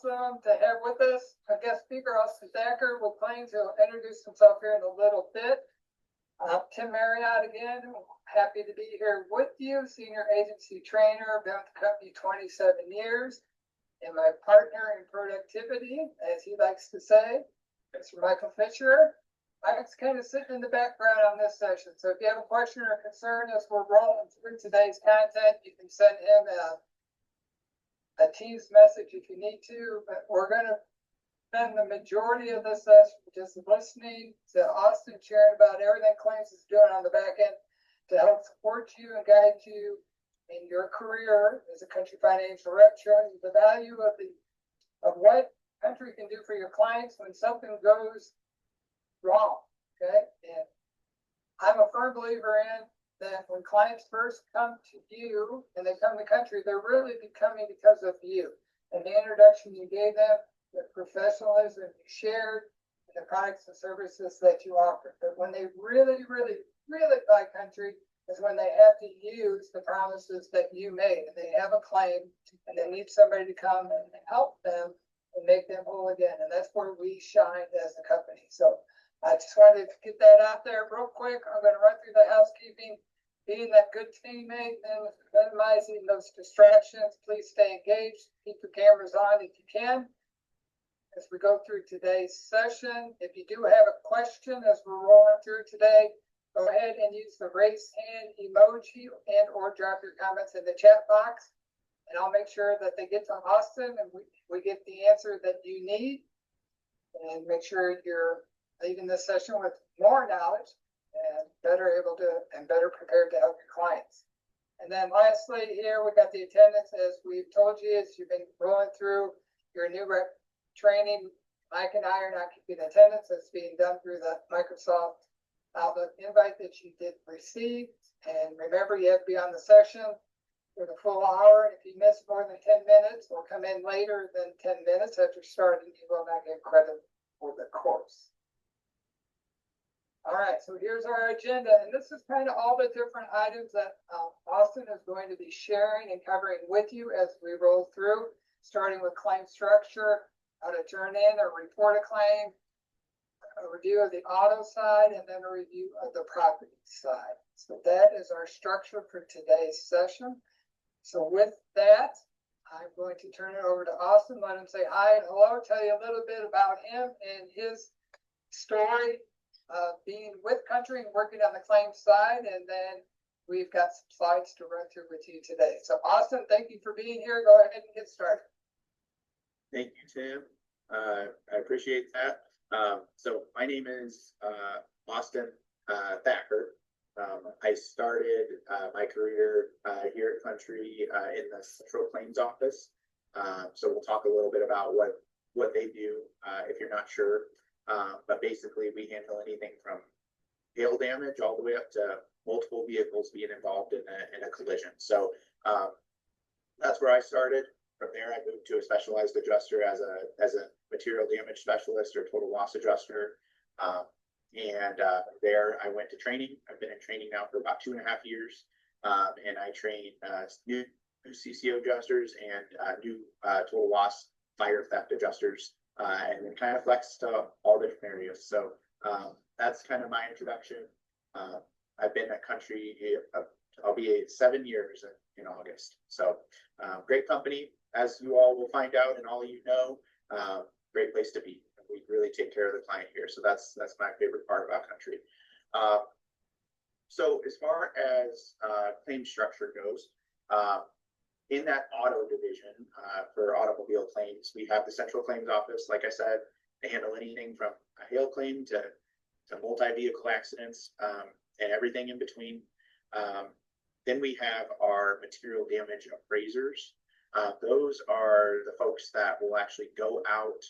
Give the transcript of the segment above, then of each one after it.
awesome to have with us a guest speaker, Austin Thacker, with Claims. He'll introduce himself here in a little bit. Tim Marriott again, happy to be here with you, senior agency trainer, been with the company 27 years, and my partner in productivity, as he likes to say, Mr. Michael Fisher. Mike's kind of sitting in the background on this session, so if you have a question or concern as we're rolling through today's content, you can send him a Teams message if you need to, but we're going to spend the majority of this session just listening to Austin sharing about everything Claims is doing on the back end to help support you and guide you in your career as a country financial rep, showing you the value of what country can do for your clients when something goes wrong. Okay, and I'm a firm believer in that when clients first come to you and they come to the country, they're really coming because of you and the introduction you gave them, the professionalism you shared, and the products and services that you offer. But when they really buy country is when they have to use the promises that you made, and they have a claim and they need somebody to come and help them and make them whole again. And that's where we shine as a company. So I just wanted to get that out there real quick. I'm going to run through the housekeeping. Being that good teammate and minimizing those distractions, please stay engaged. Keep your cameras on if you can. As we go through today's session, if you do have a question as we're rolling through today, go ahead and use the raise hand emoji and or drop your comments in the chat box. And I'll make sure that they get to Austin and we get the answer that you need. And make sure you're leaving this session with more knowledge and better prepared to help your clients. And then lastly here, we got the attendance. As we've told you, as you've been rolling through your new rep training, Mike and I are not keeping attendance. It's being done through the Microsoft Outlook invite that you did receive. And remember, you have to be on the session for the full hour. If you miss more than 10 minutes or come in later than 10 minutes after starting, you will not get credit for the course. All right, so here's our agenda, and this is kind of all the different items that Austin is going to be sharing and covering with you as we roll through, starting with claim structure, how to turn in or report a claim, a review of the auto side, and then a review of the property side. So that is our structure for today's session. So with that, I'm going to turn it over to Austin, let him say hi and hello, tell you a little bit about him and his story being with country and working on the claims side, and then we've got some slides to run through with you today. So Austin, thank you for being here. Go ahead and get started. Thank you, Tim. I appreciate that. So my name is Austin Thacker. I started my career here at Country in the Central Claims Office. So we'll talk a little bit about what they do if you're not sure. But basically, we handle anything from hail damage all the way up to multiple vehicles being involved in a collision. So that's where I started. From there, I moved to a specialized adjuster as a material damage specialist or total loss adjuster. There I went to training. I've been in training now for about 2.5 years. And I train new CCO adjusters and new total loss fire theft adjusters. And then kind of flex to all different areas. So that's kind of my introduction. I've been at Country, I'll be 7 years in August. So great company, as you all will find out and all you know, great place to be. We really take care of the client here. So that's my favorite part about Country. So as far as claim structure goes, in that auto division for automobile claims, we have the Central Claims Office. Like I said, they handle anything from a hail claim to multi-vehicle accidents and everything in between. Then we have our material damage appraisers. Those are the folks that will actually go out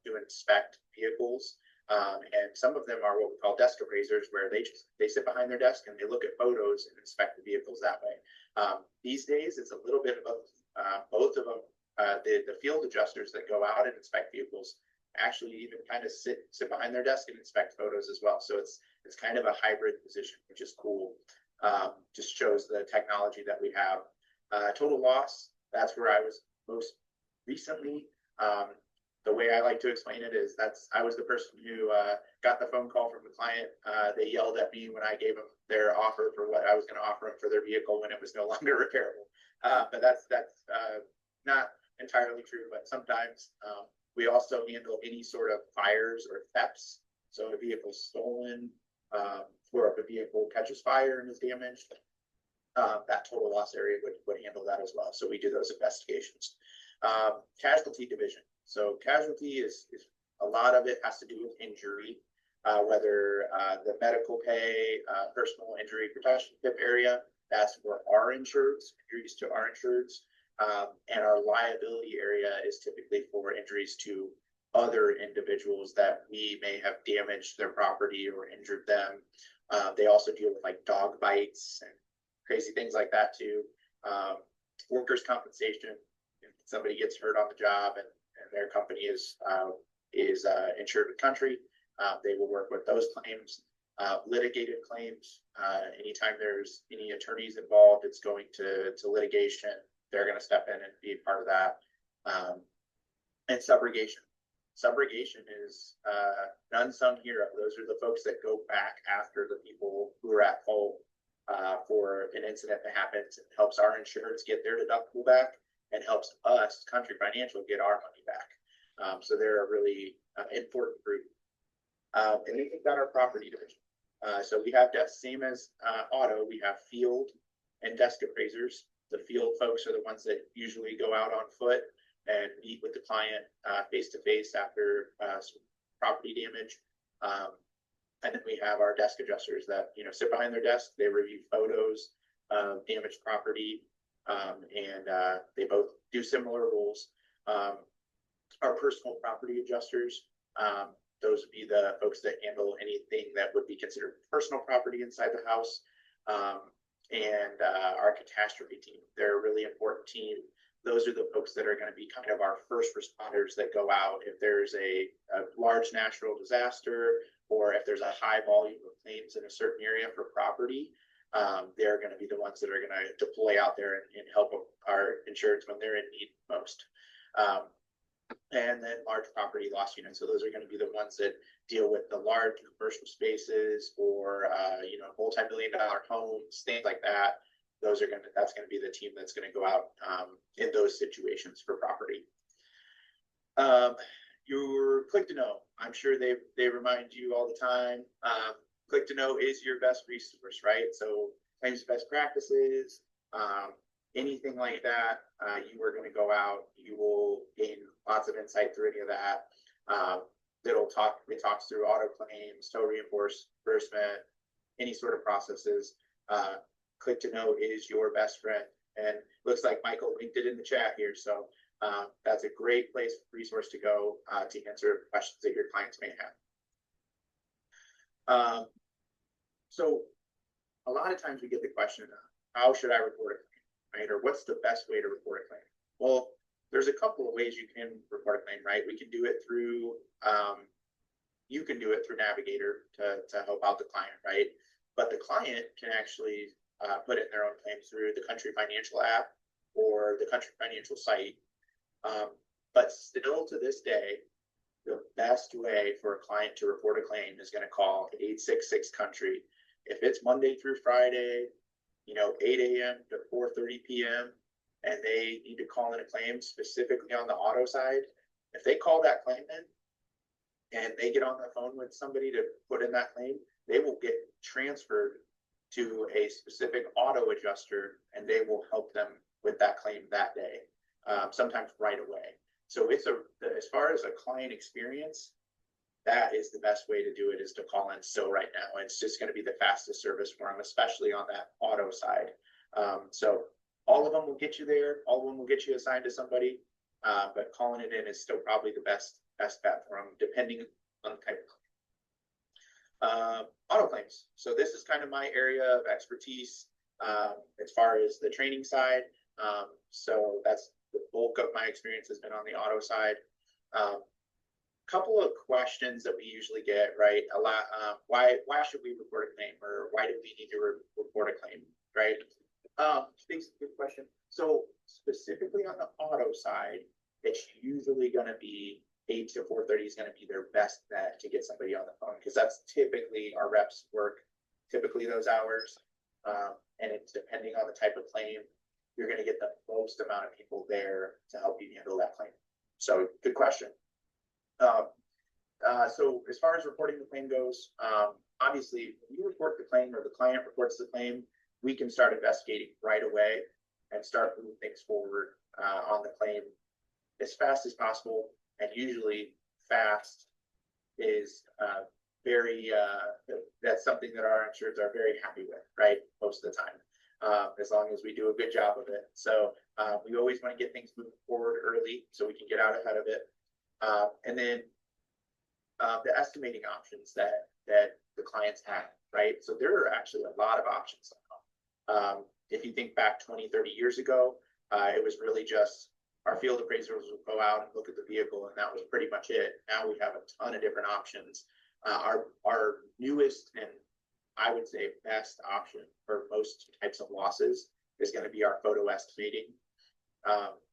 to inspect vehicles. And some of them are what we call desk appraisers, where they sit behind their desk and they look at photos and inspect the vehicles that way. These days, it's a little bit of both of them. The field adjusters that go out and inspect vehicles actually even kind of sit behind their desk and inspect photos as well. So it's kind of a hybrid position, which is cool. Just shows the technology that we have. Total loss, that's where I was most recently. The way I like to explain it is I was the person who got the phone call from the client. They yelled at me when I gave them their offer for what I was going to offer them for their vehicle when it was no longer repairable. But that's not entirely true. But sometimes we also handle any sort of fires or thefts. So if a vehicle's stolen, or if a vehicle catches fire and is damaged, that total loss area would handle that as well. So we do those investigations. Casualty division. So casualty is a lot of it has to do with injury, whether the medical pay, personal injury protection PIP area, that's for our insureds, injuries to our insureds. And our liability area is typically for injuries to other individuals that we may have damaged their property or injured them. They also deal with like dog bites and crazy things like that too. Workers' compensation. If somebody gets hurt on the job and their company is insured with country, they will work with those claims. Litigated claims. Anytime there's any attorneys involved, it's going to litigation. They're going to step in and be a part of that. And subrogation. Subrogation is an unsung hero. Those are the folks that go back after the people who are at fault for an incident that happens. It helps our insurance get their deductible back and helps us, Country Financial, get our money back. So they're a really important group. And then we've got our property division. So we have that same as auto, we have field and desk appraisers. The field folks are the ones that usually go out on foot and meet with the client face to face after some property damage. And then we have our desk adjusters that sit behind their desk. They review photos of damaged property, and they both do similar roles. Our personal property adjusters, those would be the folks that handle anything that would be considered personal property inside the house. And our catastrophe team, they're a really important team. Those are the folks that are going to be kind of our first responders that go out if there's a large natural disaster or if there's a high volume of claims in a certain area for property. They're going to be the ones that are going to deploy out there and help our insureds when they're in need most. And then large property loss units. So those are going to be the ones that deal with the large commercial spaces or multi-million-dollar homes, things like that. That's going to be the team that's going to go out in those situations for property. Your Click to Know, I'm sure they remind you all the time. Click to Know is your best resource, right? So claims best practices, anything like that, you are going to go out, you will gain lots of insight through any of that. It talks through auto claims, tow reimbursement, any sort of processes. Click to Know is your best friend. And looks like Michael linked it in the chat here. So that's a great resource to go to answer questions that your clients may have. So a lot of times we get the question, how should I report a claim, right? Or what's the best way to report a claim? Well, there's a couple of ways you can report a claim, right? We can do it through, you can do it through Navigator to help out the client, right? But the client can actually put in their own claim through the Country Financial app or the Country Financial site. But still to this day, the best way for a client to report a claim is going to call 866 Country. If it's Monday through Friday, 8 a.m. to 4:30 p.m., and they need to call in a claim specifically on the auto side, if they call that claim in and they get on the phone with somebody to put in that claim, they will get transferred to a specific auto adjuster and they will help them with that claim that day, sometimes right away. So as far as a client experience, that is the best way to do it, is to call in still right now. It's just going to be the fastest service for them, especially on that auto side. So all of them will get you there. All of them will get you assigned to somebody, but calling it in is still probably the best bet for them, depending on the type of claim. Auto claims. So this is kind of my area of expertise as far as the training side. So that's the bulk of my experience has been on the auto side. Couple of questions that we usually get, right? A lot. Why should we report a claim, or why do we need to report a claim, right? Good question. So specifically on the auto side, it's usually gonna be 8 to 4:30 is gonna be their best bet to get somebody on the phone, because that's typically our reps work, typically those hours. And it's depending on the type of claim, you're gonna get the most amount of people there to help you handle that claim. So good question. So as far as reporting the claim goes, obviously when you report the claim or the client reports the claim, we can start investigating right away and start moving things forward on the claim as fast as possible. And usually fast is that's something that our insureds are very happy with, right? Most of the time, as long as we do a good job of it. So we always want to get things moving forward early so we can get out ahead of it. And then the estimating options that the clients have, right? So there are actually a lot of options now. If you think back 20-30 years ago, it was really just our field appraisers would go out and look at the vehicle, and that was pretty much it. Now we have a ton of different options. Our newest and I would say best option for most types of losses is going to be our photo estimating.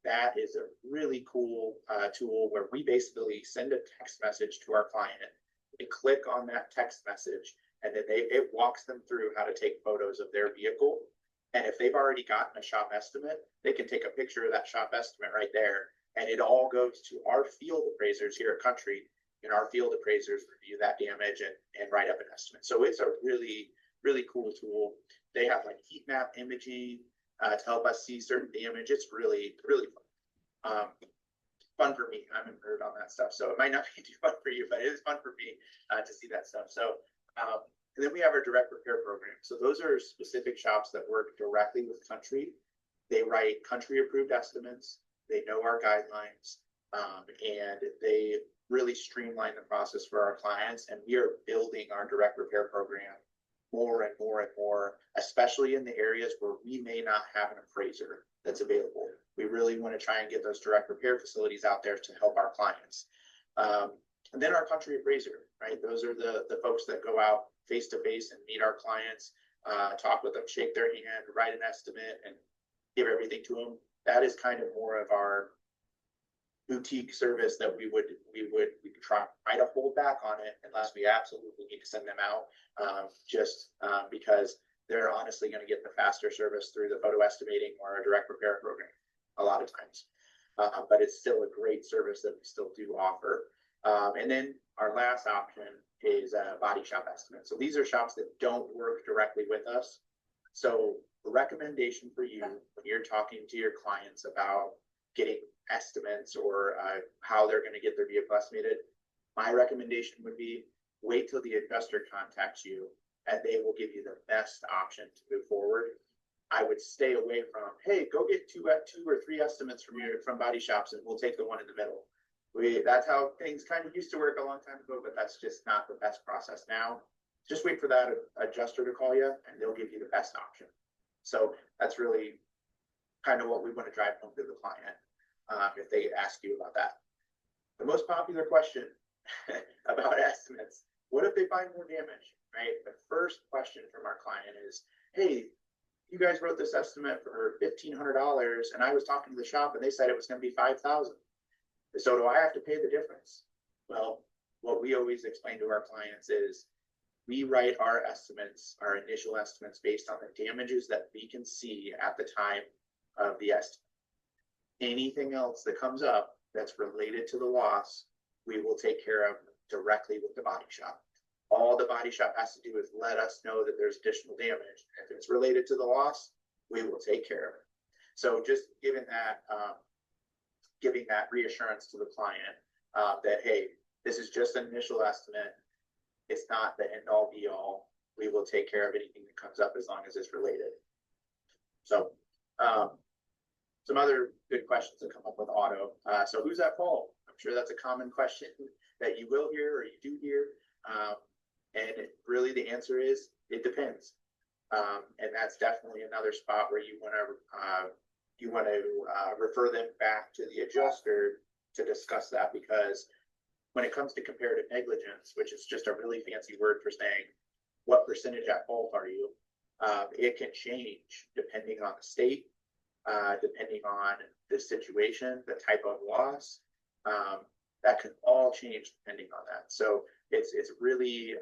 That is a really cool tool where we basically send a text message to our client. They click on that text message, and then it walks them through how to take photos of their vehicle. And if they've already gotten a shop estimate, they can take a picture of that shop estimate right there. And it all goes to our field appraisers here at Country, and our field appraisers review that damage and write up an estimate. So it's a really, really cool tool. They have like heat map imaging to help us see certain damage. It's really, really fun. Fun for me. I'm a nerd on that stuff. So it might not be too fun for you, but it is fun for me to see that stuff. So, and then we have our direct repair program. So those are specific shops that work directly with Country. They write Country approved estimates. They know our guidelines, and they really streamline the process for our clients. And we are building our direct repair program more and more and more, especially in the areas where we may not have an appraiser that's available. We really want to try and get those direct repair facilities out there to help our clients. And then our Country appraiser, right? Those are the folks that go out face to face and meet our clients, talk with them, shake their hand, write an estimate, and give everything to them. That is kind of more of our boutique service that we could try to hold back on it unless we absolutely need to send them out, because they're honestly going to get the faster service through the photo estimating or a direct repair program a lot of times. But it's still a great service that we still do offer. And then our last option is body shop estimates. So these are shops that don't work directly with us. So the recommendation for you when you're talking to your clients about getting estimates or how they're going to get their vehicle estimated, my recommendation would be wait till the adjuster contacts you and they will give you the best option to move forward. I would stay away from, hey, go get two or three estimates from body shops and we'll take the one in the middle. That's how things kind of used to work a long time ago, but that's just not the best process now. Just wait for that adjuster to call you and they'll give you the best option. So that's really kind of what we want to drive home to the client if they ask you about that. The most popular question about estimates, what if they find more damage, right? The first question from our client is, hey, you guys wrote this estimate for $1,500 and I was talking to the shop and they said it was going to be $5,000. So do I have to pay the difference? Well, what we always explain to our clients is we write our estimates, our initial estimates, based on the damages that we can see at the time of the estimate. Anything else that comes up that's related to the loss, we will take care of directly with the body shop. All the body shop has to do is let us know that there's additional damage. If it's related to the loss, we will take care of it. So just giving that reassurance to the client that, hey, this is just an initial estimate. It's not the end all be all. We will take care of anything that comes up as long as it's related. So some other good questions that come up with auto. So who's at fault? I'm sure that's a common question that you will hear or you do hear. And really the answer is, it depends. And that's definitely another spot where you want to refer them back to the adjuster to discuss that, because when it comes to comparative negligence, which is just a really fancy word for saying what percentage at fault are you, it can change depending on the state, depending on the situation, the type of loss. That could all change depending on that. So it's really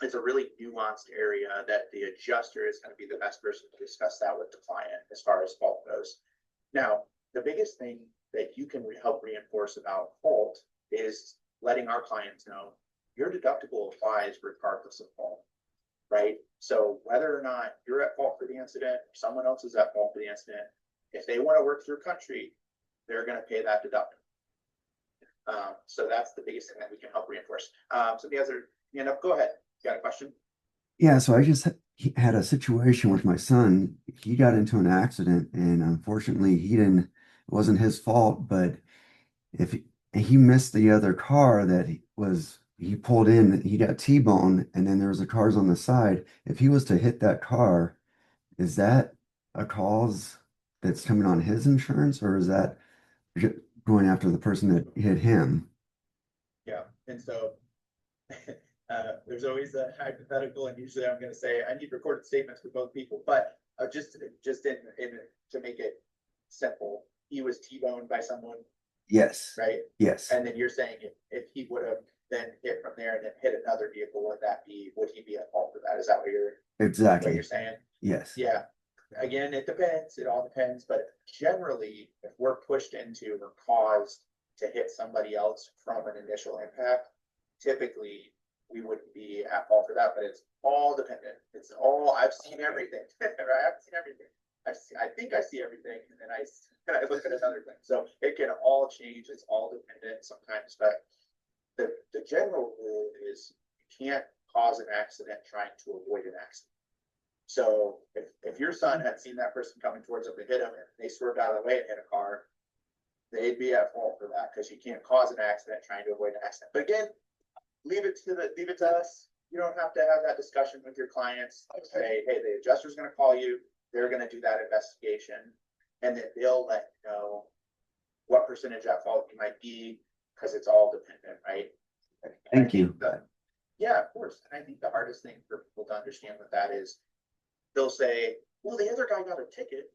it's a really nuanced area that the adjuster is going to be the best person to discuss that with the client as far as fault goes. Now, the biggest thing that you can help reinforce about fault is letting our clients know your deductible applies regardless of fault, right? So whether or not you're at fault for the incident, or someone else is at fault for the incident, if they want to work through country, they're going to pay that deductible. So that's the biggest thing that we can help reinforce. So the other, go ahead. You got a question? Yeah, so I just had a situation with my son. He got into an accident, and unfortunately, it wasn't his fault, but if he missed the other car that he pulled in, he got T-boned, and then there was the cars on the side. If he was to hit that car, is that a cause that's coming on his insurance, or is that going after the person that hit him? Yeah, and so there's always a hypothetical, and usually I'm going to say I need recorded statements for both people, but just in to make it simple, he was T-boned by someone, Yes. right? Yes. And then you're saying if he would have then hit from there and then hit another vehicle, would he be at fault for that? Is that what you're Exactly. saying? Yes. Yeah. Again, it depends. It all depends. But generally, if we're pushed into or caused to hit somebody else from an initial impact, typically we wouldn't be at fault for that. But it's all dependent. I've seen everything. Right? I've seen everything. I think I see everything, and then I look at another thing. So it can all change. It's all dependent sometimes. But the general rule is you can't cause an accident trying to avoid an accident. So if your son had seen that person coming towards him to hit him and they swerved out of the way and hit a car, they'd be at fault for that because you can't cause an accident trying to avoid an accident. But again, leave it to us. You don't have to have that discussion with your clients. Say, hey, the adjuster's going to call you. They're going to do that investigation, and then they'll let you know what percentage at fault you might be, because it's all dependent, right? Thank you. Yeah, of course. And I think the hardest thing for people to understand with that is they'll say, well, the other guy got a ticket,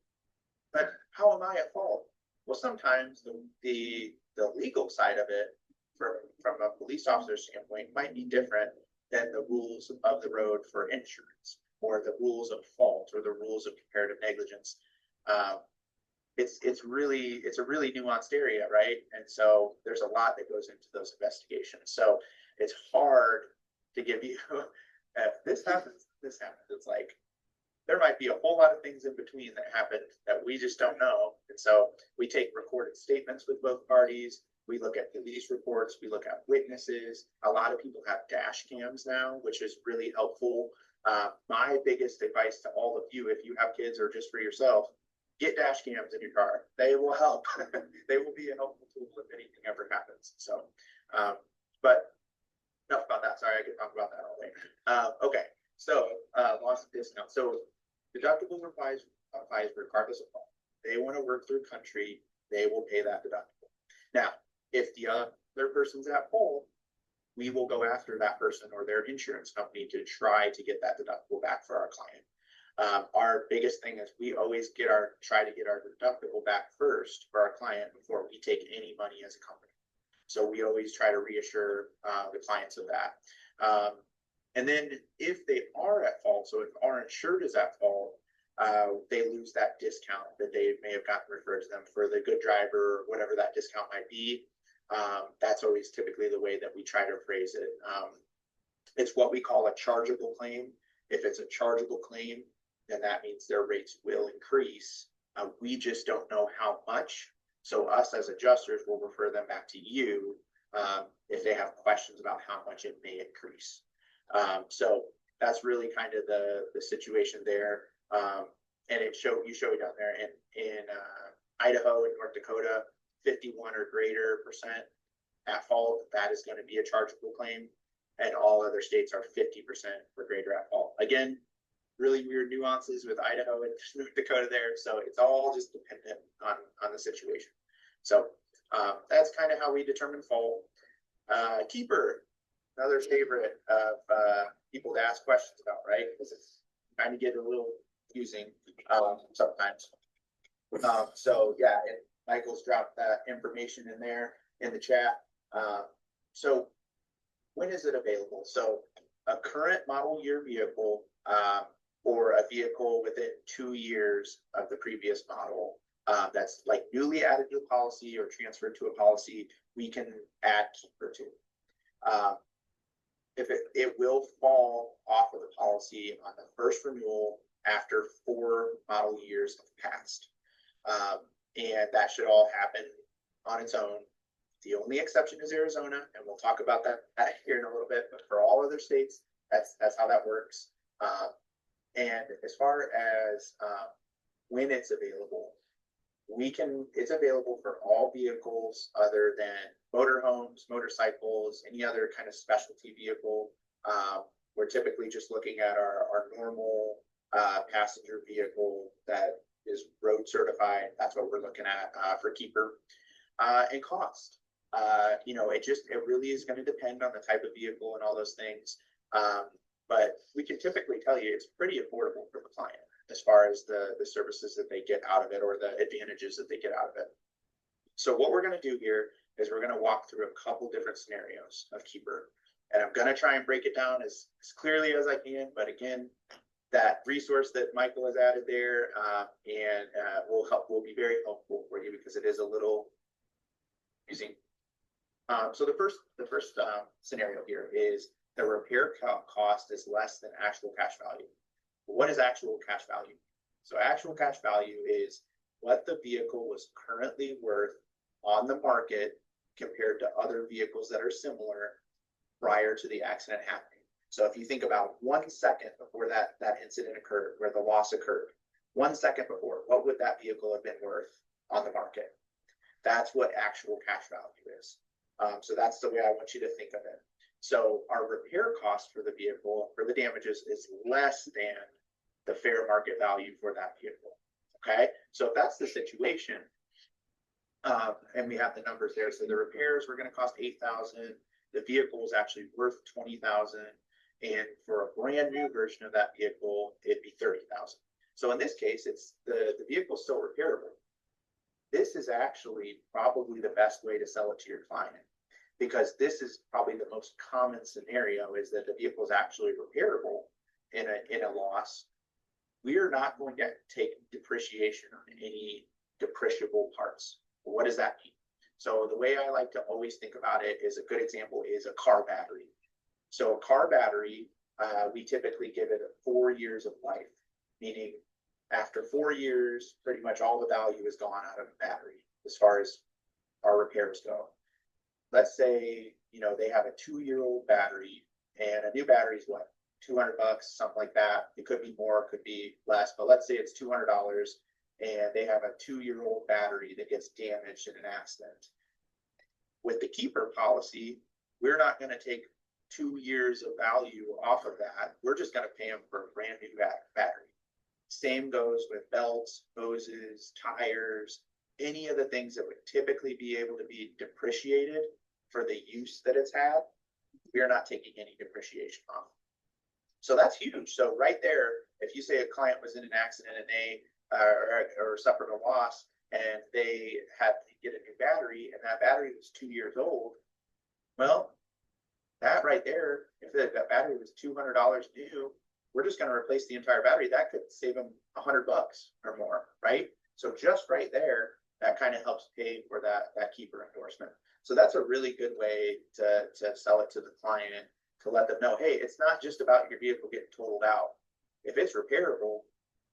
but how am I at fault? Well, sometimes the legal side of it from a police officer standpoint might be different than the rules of the road for insurance, or the rules of fault, or the rules of comparative negligence. It's a really nuanced area, right? And so there's a lot that goes into those investigations. So it's hard to give you if this happens. It's like there might be a whole lot of things in between that happened that we just don't know. And so we take recorded statements with both parties. We look at police reports. We look at witnesses. A lot of people have dash cams now, which is really helpful. My biggest advice to all of you, if you have kids or just for yourself, get dash cams in your car. They will help. They will be a helpful tool if anything ever happens. So, but enough about that. Sorry, I could talk about that all day. Okay, so loss of discount. So deductible applies regardless of fault. They want to work through country, they will pay that deductible. Now, if the other person's at fault, we will go after that person or their insurance company to try to get that deductible back for our client. Our biggest thing is we always try to get our deductible back first for our client before we take any money as a company. So we always try to reassure the clients of that. And then if they are at fault, so if our insured is at fault, they lose that discount that they may have gotten referred to them for the good driver or whatever that discount might be. That's always typically the way that we try to phrase it. It's what we call a chargeable claim. If it's a chargeable claim, then that means their rates will increase. We just don't know how much. So us as adjusters will refer them back to you if they have questions about how much it may increase. So that's really kind of the situation there. And you show it down there in Idaho and North Dakota, 51 or greater % at fault, that is going to be a chargeable claim. And all other states are 50% or greater at fault. Again, really weird nuances with Idaho and North Dakota there. So it's all just dependent on the situation. So that's kind of how we determine fault. Keeper, another favorite of people to ask questions about, right? Because it's kind of get a little confusing sometimes. So yeah, and Michael's dropped that information in there in the chat. So when is it available? So a current model year vehicle, or a vehicle within 2 years of the previous model, that's like newly added to the policy or transferred to a policy, we can add keeper to. If it will fall off of the policy on the first renewal after 4 model years have passed. And that should all happen on its own. The only exception is Arizona, and we'll talk about that here in a little bit, but for all other states, that's how that works. And as far as when it's available, it's available for all vehicles other than motorhomes, motorcycles, any other kind of specialty vehicle. We're typically just looking at our normal passenger vehicle that is road certified. That's what we're looking at for keeper. And cost. It really is going to depend on the type of vehicle and all those things. But we can typically tell you it's pretty affordable for the client as far as the services that they get out of it or the advantages that they get out of it. So what we're going to do here is we're going to walk through a couple different scenarios of keeper. And I'm going to try and break it down as clearly as I can. But again, that resource that Michael has added there will be very helpful for you because it is a little confusing. So the first scenario here is the repair cost is less than actual cash value. What is actual cash value? So actual cash value is what the vehicle was currently worth on the market compared to other vehicles that are similar prior to the accident happening. So if you think about 1 second before that incident occurred, where the loss occurred, 1 second before, what would that vehicle have been worth on the market? That's what actual cash value is. So that's the way I want you to think of it. So our repair cost for the vehicle, for the damages, is less than the fair market value for that vehicle. Okay, so if that's the situation, and we have the numbers there, so the repairs were going to cost $8,000. The vehicle was actually worth $20,000, and for a brand new version of that vehicle, it'd be $30,000. So in this case, it's the vehicle's still repairable. This is actually probably the best way to sell it to your client, because this is probably the most common scenario is that the vehicle is actually repairable in a loss. We are not going to take depreciation on any depreciable parts. What does that mean? So the way I like to always think about it is a good example is a car battery. So a car battery, we typically give it 4 years of life, meaning after 4 years, pretty much all the value is gone out of the battery as far as our repairs go. Let's say, they have a 2-year-old battery, and a new battery is what, $200, something like that. It could be more, could be less, but let's say it's $200, and they have a 2-year-old battery that gets damaged in an accident. With the keeper policy, we're not going to take 2 years of value off of that. We're just going to pay them for a brand new battery. Same goes with belts, hoses, tires, any of the things that would typically be able to be depreciated for the use that it's had. We're not taking any depreciation off. So that's huge. So right there, if you say a client was in an accident and they or suffered a loss and they had to get a new battery and that battery was 2 years old, well, that right there, if that battery was $200 new, we're just going to replace the entire battery. That could save them $100 or more, right? So just right there, that kind of helps pay for that keeper endorsement. So that's a really good way to sell it to the client, to let them know, hey, it's not just about your vehicle getting totaled out. If it's repairable,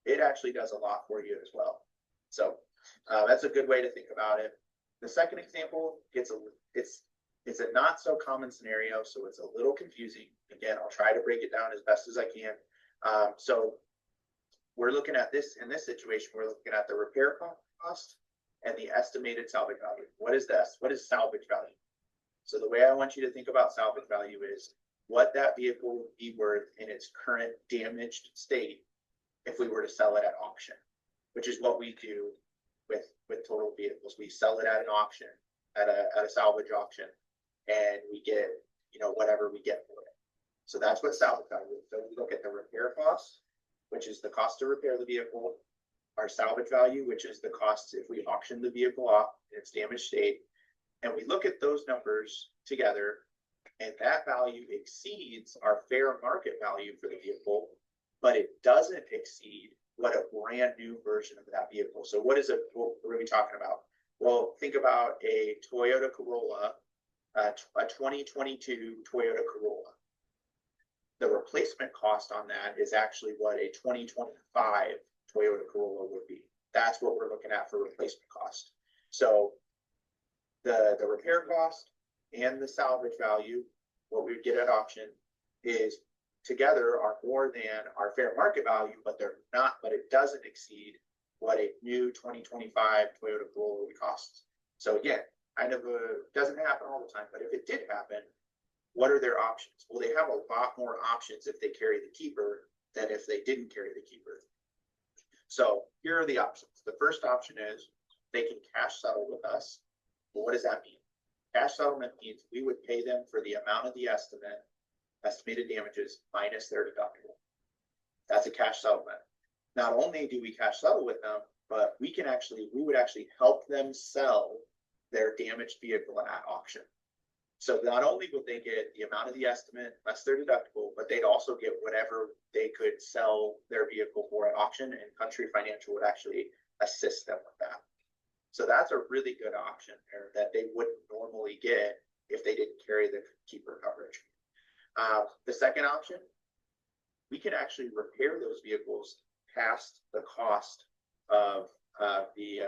it actually does a lot for you as well. So that's a good way to think about it. The second example, it's a not so common scenario, so it's a little confusing. Again, I'll try to break it down as best as I can. So we're looking at this, in this situation, we're looking at the repair cost and the estimated salvage value. What is this? What is salvage value? So the way I want you to think about salvage value is what that vehicle would be worth in its current damaged state if we were to sell it at auction, which is what we do with total vehicles. We sell it at an auction, at a salvage auction, and we get, whatever we get for it. So that's what salvage value is. So we look at the repair cost, which is the cost to repair the vehicle, our salvage value, which is the cost if we auction the vehicle off in its damaged state. And we look at those numbers together, and that value exceeds our fair market value for the vehicle, but it doesn't exceed what a brand new version of that vehicle. So what are we talking about? Well, think about a Toyota Corolla, a 2022 Toyota Corolla. The replacement cost on that is actually what a 2025 Toyota Corolla would be. That's what we're looking at for replacement cost. So the repair cost and the salvage value, what we would get at auction, is together are more than our fair market value, but it doesn't exceed what a new 2025 Toyota Corolla would cost. So again, doesn't happen all the time, but if it did happen, what are their options? Well, they have a lot more options if they carry the keeper than if they didn't carry the keeper. So here are the options. The first option is they can cash settle with us. Well, what does that mean? Cash settlement means we would pay them for the amount of the estimated damages minus their deductible. That's a cash settlement. Not only do we cash settle with them, but we would actually help them sell their damaged vehicle at auction. So not only would they get the amount of the estimate less their deductible, but they'd also get whatever they could sell their vehicle for at auction, and Country Financial would actually assist them with that. So that's a really good option there that they wouldn't normally get if they didn't carry the keeper coverage. The second option, we can actually repair those vehicles past the cost of the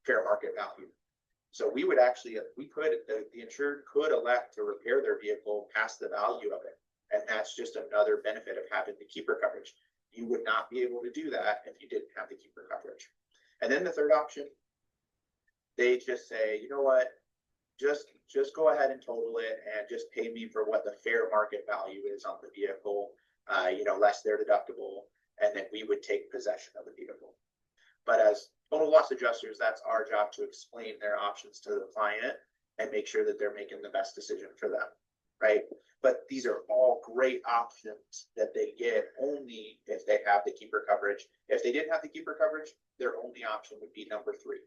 fair market value. So we would actually, the insured could elect to repair their vehicle past the value of it. And that's just another benefit of having the keeper coverage. You would not be able to do that if you didn't have the keeper coverage. And then the third option, they just say, you know what, just go ahead and total it and just pay me for what the fair market value is on the vehicle, less their deductible, and then we would take possession of the vehicle. But as total loss adjusters, that's our job to explain their options to the client and make sure that they're making the best decision for them, right? But these are all great options that they get only if they have the keeper coverage. If they didn't have the keeper coverage, their only option would be number 3.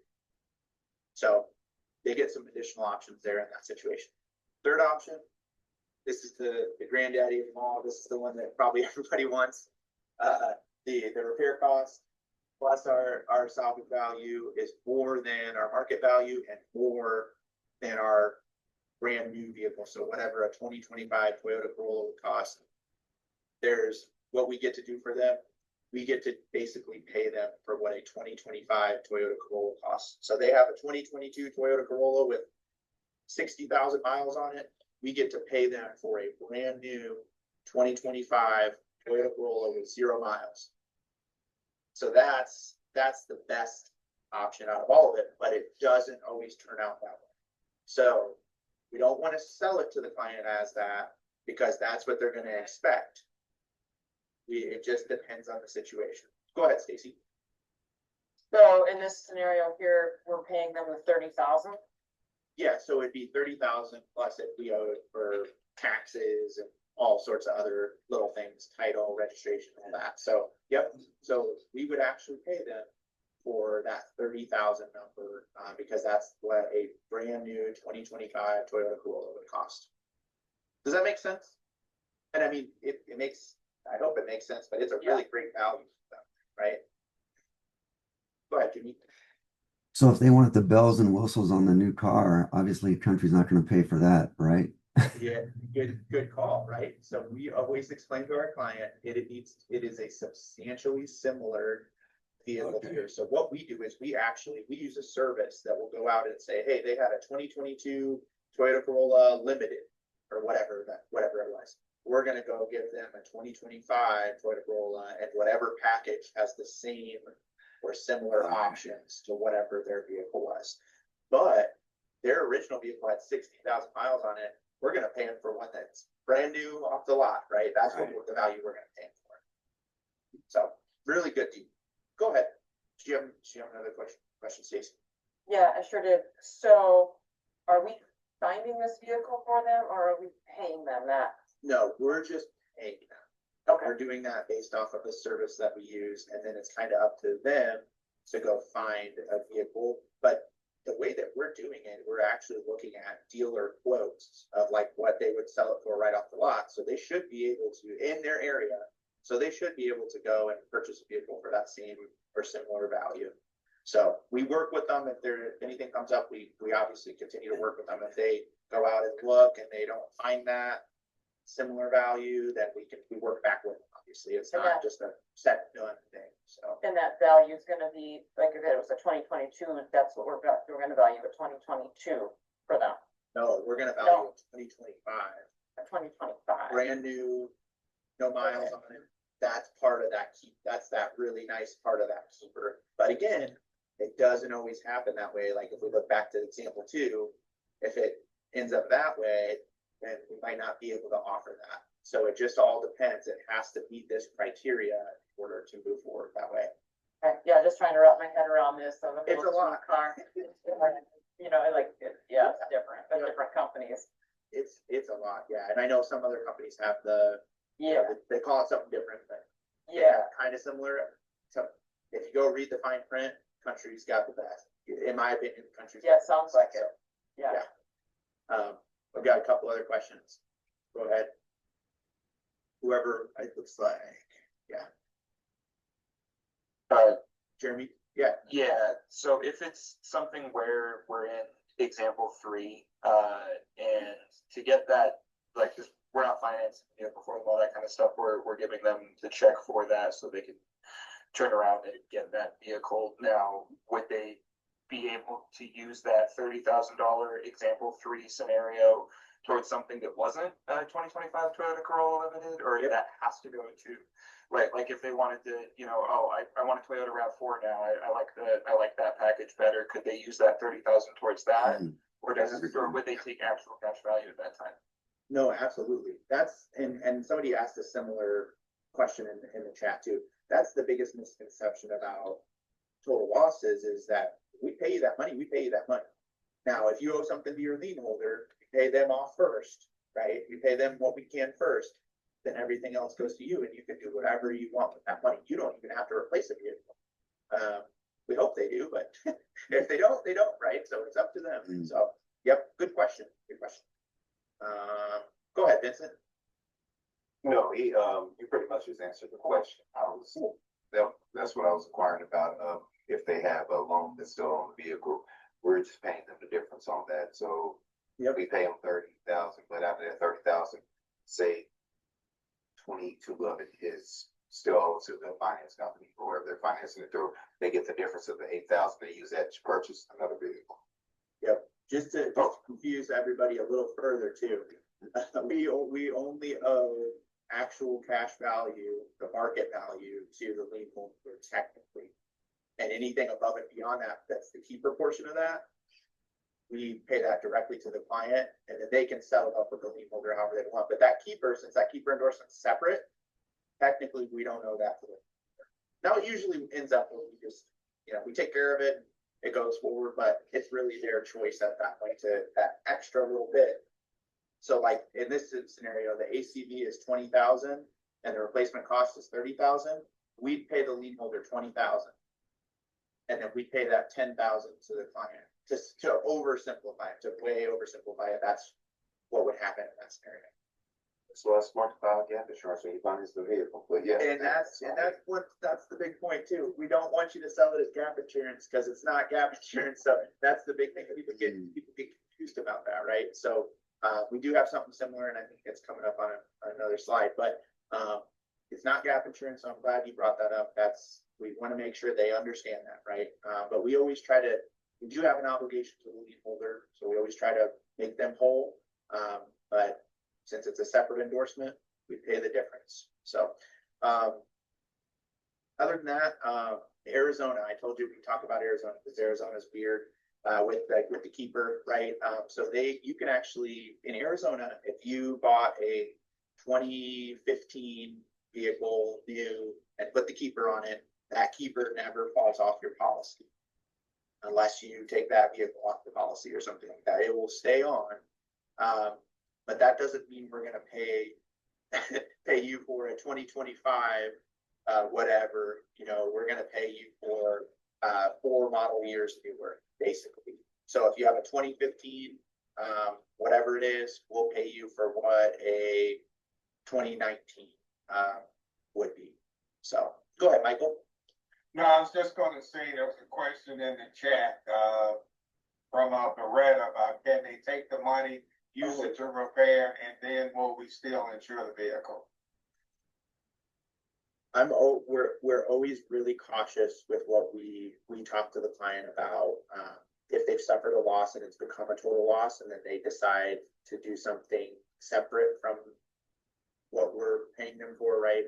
So they get some additional options there in that situation. Third option, this is the granddaddy of them all. This is the one that probably everybody wants. The repair cost plus our salvage value is more than our market value and more than our brand new vehicle. So whatever a 2025 Toyota Corolla would cost, there's what we get to do for them. We get to basically pay them for what a 2025 Toyota Corolla costs. So they have a 2022 Toyota Corolla with 60,000 miles on it. We get to pay them for a brand new 2025 Toyota Corolla with 0 miles. So that's the best option out of all of it, but it doesn't always turn out that way. So we don't want to sell it to the client as that because that's what they're going to expect. It just depends on the situation. Go ahead, Stacy. So in this scenario here, we're paying them the 30,000. Yeah, so it'd be 30,000 plus if we owe it for taxes and all sorts of other little things, title, registration, all that. So, yep. So we would actually pay them for that 30,000 number because that's what a brand new 2025 Toyota Corolla would cost. Does that make sense? And I mean, it makes, I hope it makes sense, but it's a really great value for them, right? Go ahead, Jimmy. So if they wanted the bells and whistles on the new car, obviously Country's not going to pay for that, right? Yeah, good call, right? So we always explain to our client it is a substantially similar vehicle here. So what we do is we use a service that will go out and say, hey, they had a 2022 Toyota Corolla Limited or whatever it was. We're going to go give them a 2025 Toyota Corolla and whatever package has the same or similar options to whatever their vehicle was. But their original vehicle had 60,000 miles on it. We're going to pay them for one that's brand new off the lot, right? That's what the value we're going to pay them for. So really good deal. Go ahead. Do you have another question, Stacey? Yeah, I sure did. So are we finding this vehicle for them or are we paying them that? No, we're just paying them. Okay. We're doing that based off of a service that we use, and then it's kind of up to them to go find a vehicle. But the way that we're doing it, we're actually looking at dealer quotes of like what they would sell it for right off the lot. So they should be able to, in their area, so they should be able to go and purchase a vehicle for that same or similar value. So we work with them. If anything comes up, we obviously continue to work with them. If they go out and look and they don't find that similar value, then we work back with them. Obviously, it's And not that- just a set done thing. So And that value is gonna be, like if it was a 2022, that's what we're gonna value at 2022 for them, no, we're gonna No. value 2025, at 2025. brand new, no miles on it. That's part of that keep. That's that really nice part of that keeper. But again, it doesn't always happen that way. Like if we look back to example 2, if it ends up that way, then we might not be able to offer that. So it just all depends. It has to meet this criteria in order to move forward that way. Okay, yeah, just trying to wrap my head around this, so if it It's a was lot. car, you know, like, yeah, it's different, but different companies. It's a lot, yeah. And I know some other companies have the, you know, Yeah, they call it something different, but yeah, kind of similar. So if you go read the fine print, Country's got the best. In my opinion, Country's. yeah, it sounds like it, yeah. I've got a couple other questions. Go ahead. Whoever it looks like, yeah. Jeremy, yeah, Yeah, so if it's something where we're in example 3, and to get that, like, 'cause we're not financing the vehicle for them, all that kind of stuff, we're giving them the check for that so they can turn around and get that vehicle. Now, would they be able to use that $30,000 example 3 scenario towards something that wasn't a 2025 Toyota Corolla Limited, or Yep. that has to go to, like if they wanted to, you know, oh, I want a Toyota RAV4 now, I like that package better, could they use that 30,000 towards that? Mm. Or would they take actual cash value at that time? no, absolutely. That's, and somebody asked a similar question in the chat too. That's the biggest misconception about total losses is that we pay you that money, we pay you that money. Now, if you owe something to your lien holder, we pay them off first, right? We pay them what we can first, then everything else goes to you and you can do whatever you want with that money. You don't even have to replace a vehicle. We hope they do, but if they don't, they don't, right? So it's up to them. Mm. So, yep, good question, good question. Go ahead, Vincent. No, you pretty much just answered the question. That's what I was inquiring about. If they have a loan that's still on the vehicle, we're just paying them the difference on that. So Yep. we pay them 30,000, but out of that 30,000, say 22 of it is still owed to the finance company or wherever they're financing it through. They get the difference of the 8,000. They use that to purchase another vehicle. Yep, just to confuse everybody a little further too. We only owe actual cash value, the market value to the lien holder technically. And anything above and beyond that, that's the keeper portion of that. We pay that directly to the client and then they can settle up with the lien holder however they want. But that keeper, since that keeper endorsement's separate, technically we don't know that to the. Now it usually ends up where we just, you know, we take care of it, it goes forward, but it's really their choice at that point to that extra little bit. So like in this scenario, the ACV is 20,000 and the replacement cost is 30,000. We'd pay the lien holder 20,000. And then we pay that 10,000 to the client, just to oversimplify it, to way oversimplify it. That's what would happen in that scenario. So it's smart to file gap insurance when you finance the vehicle. But yeah. And that's the big point too. We don't want you to sell it as gap insurance because it's not gap insurance. So that's the big thing. People get confused about that, right? So we do have something similar, and I think it's coming up on another slide. But it's not gap insurance. So I'm glad you brought that up. We want to make sure they understand that, right? But we always try to. We do have an obligation to the lien holder, so we always try to make them whole. But since it's a separate endorsement, we pay the difference. So, other than that, Arizona, I told you we talk about Arizona because Arizona's weird with the keeper, right? So you can actually in Arizona, if you bought a 2015 vehicle new and put the keeper on it, that keeper never falls off your policy unless you take that vehicle off the policy or something like that. It will stay on. But that doesn't mean we're going to pay pay you for a 2025, whatever, we're gonna pay you for 4 model years newer, basically. So if you have a 2015, whatever it is, we'll pay you for what a 2019 would be. So go ahead, Michael. No, I was just gonna say, there was a question in the chat, from, Beretta about can they take the money, use it to repair, and then will we still insure the vehicle? We're always really cautious with what we talk to the client about. If they've suffered a loss and it's become a total loss, and then they decide to do something separate from what we're paying them for, right?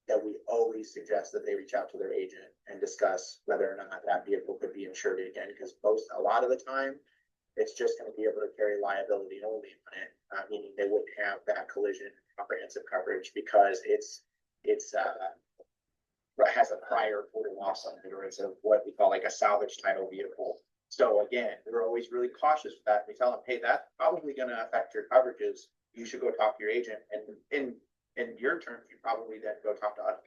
That we always suggest that they reach out to their agent and discuss whether or not that vehicle could be insured again, because a lot of the time, it's just going to be able to carry liability only on it, meaning they wouldn't have that collision comprehensive coverage because it has a prior total loss on it, or it's what we call like a salvage title vehicle. So again, we're always really cautious with that. We tell them, hey, that's probably going to affect your coverages. You should go talk to your agent, and in your terms, you probably then go talk to us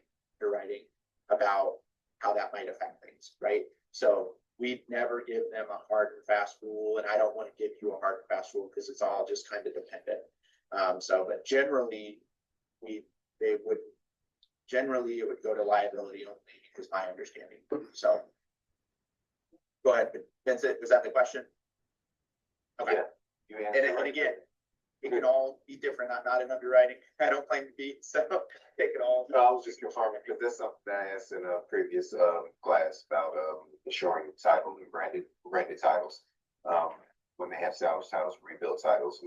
underwriting about how that might affect things, right? So we never give them a hard and fast rule, and I don't want to give you a hard and fast rule because it's all just kind of dependent. But generally, it would go to liability only, is my understanding. So go ahead, Vincent, was that the question? Okay. You And answered right. again, it can all be different. I'm not in underwriting. I don't claim to be, so take it all. No, I was just confirming, because that's something that I asked in a previous, class about, insuring title and branded titles. When they have salvage titles, rebuild titles,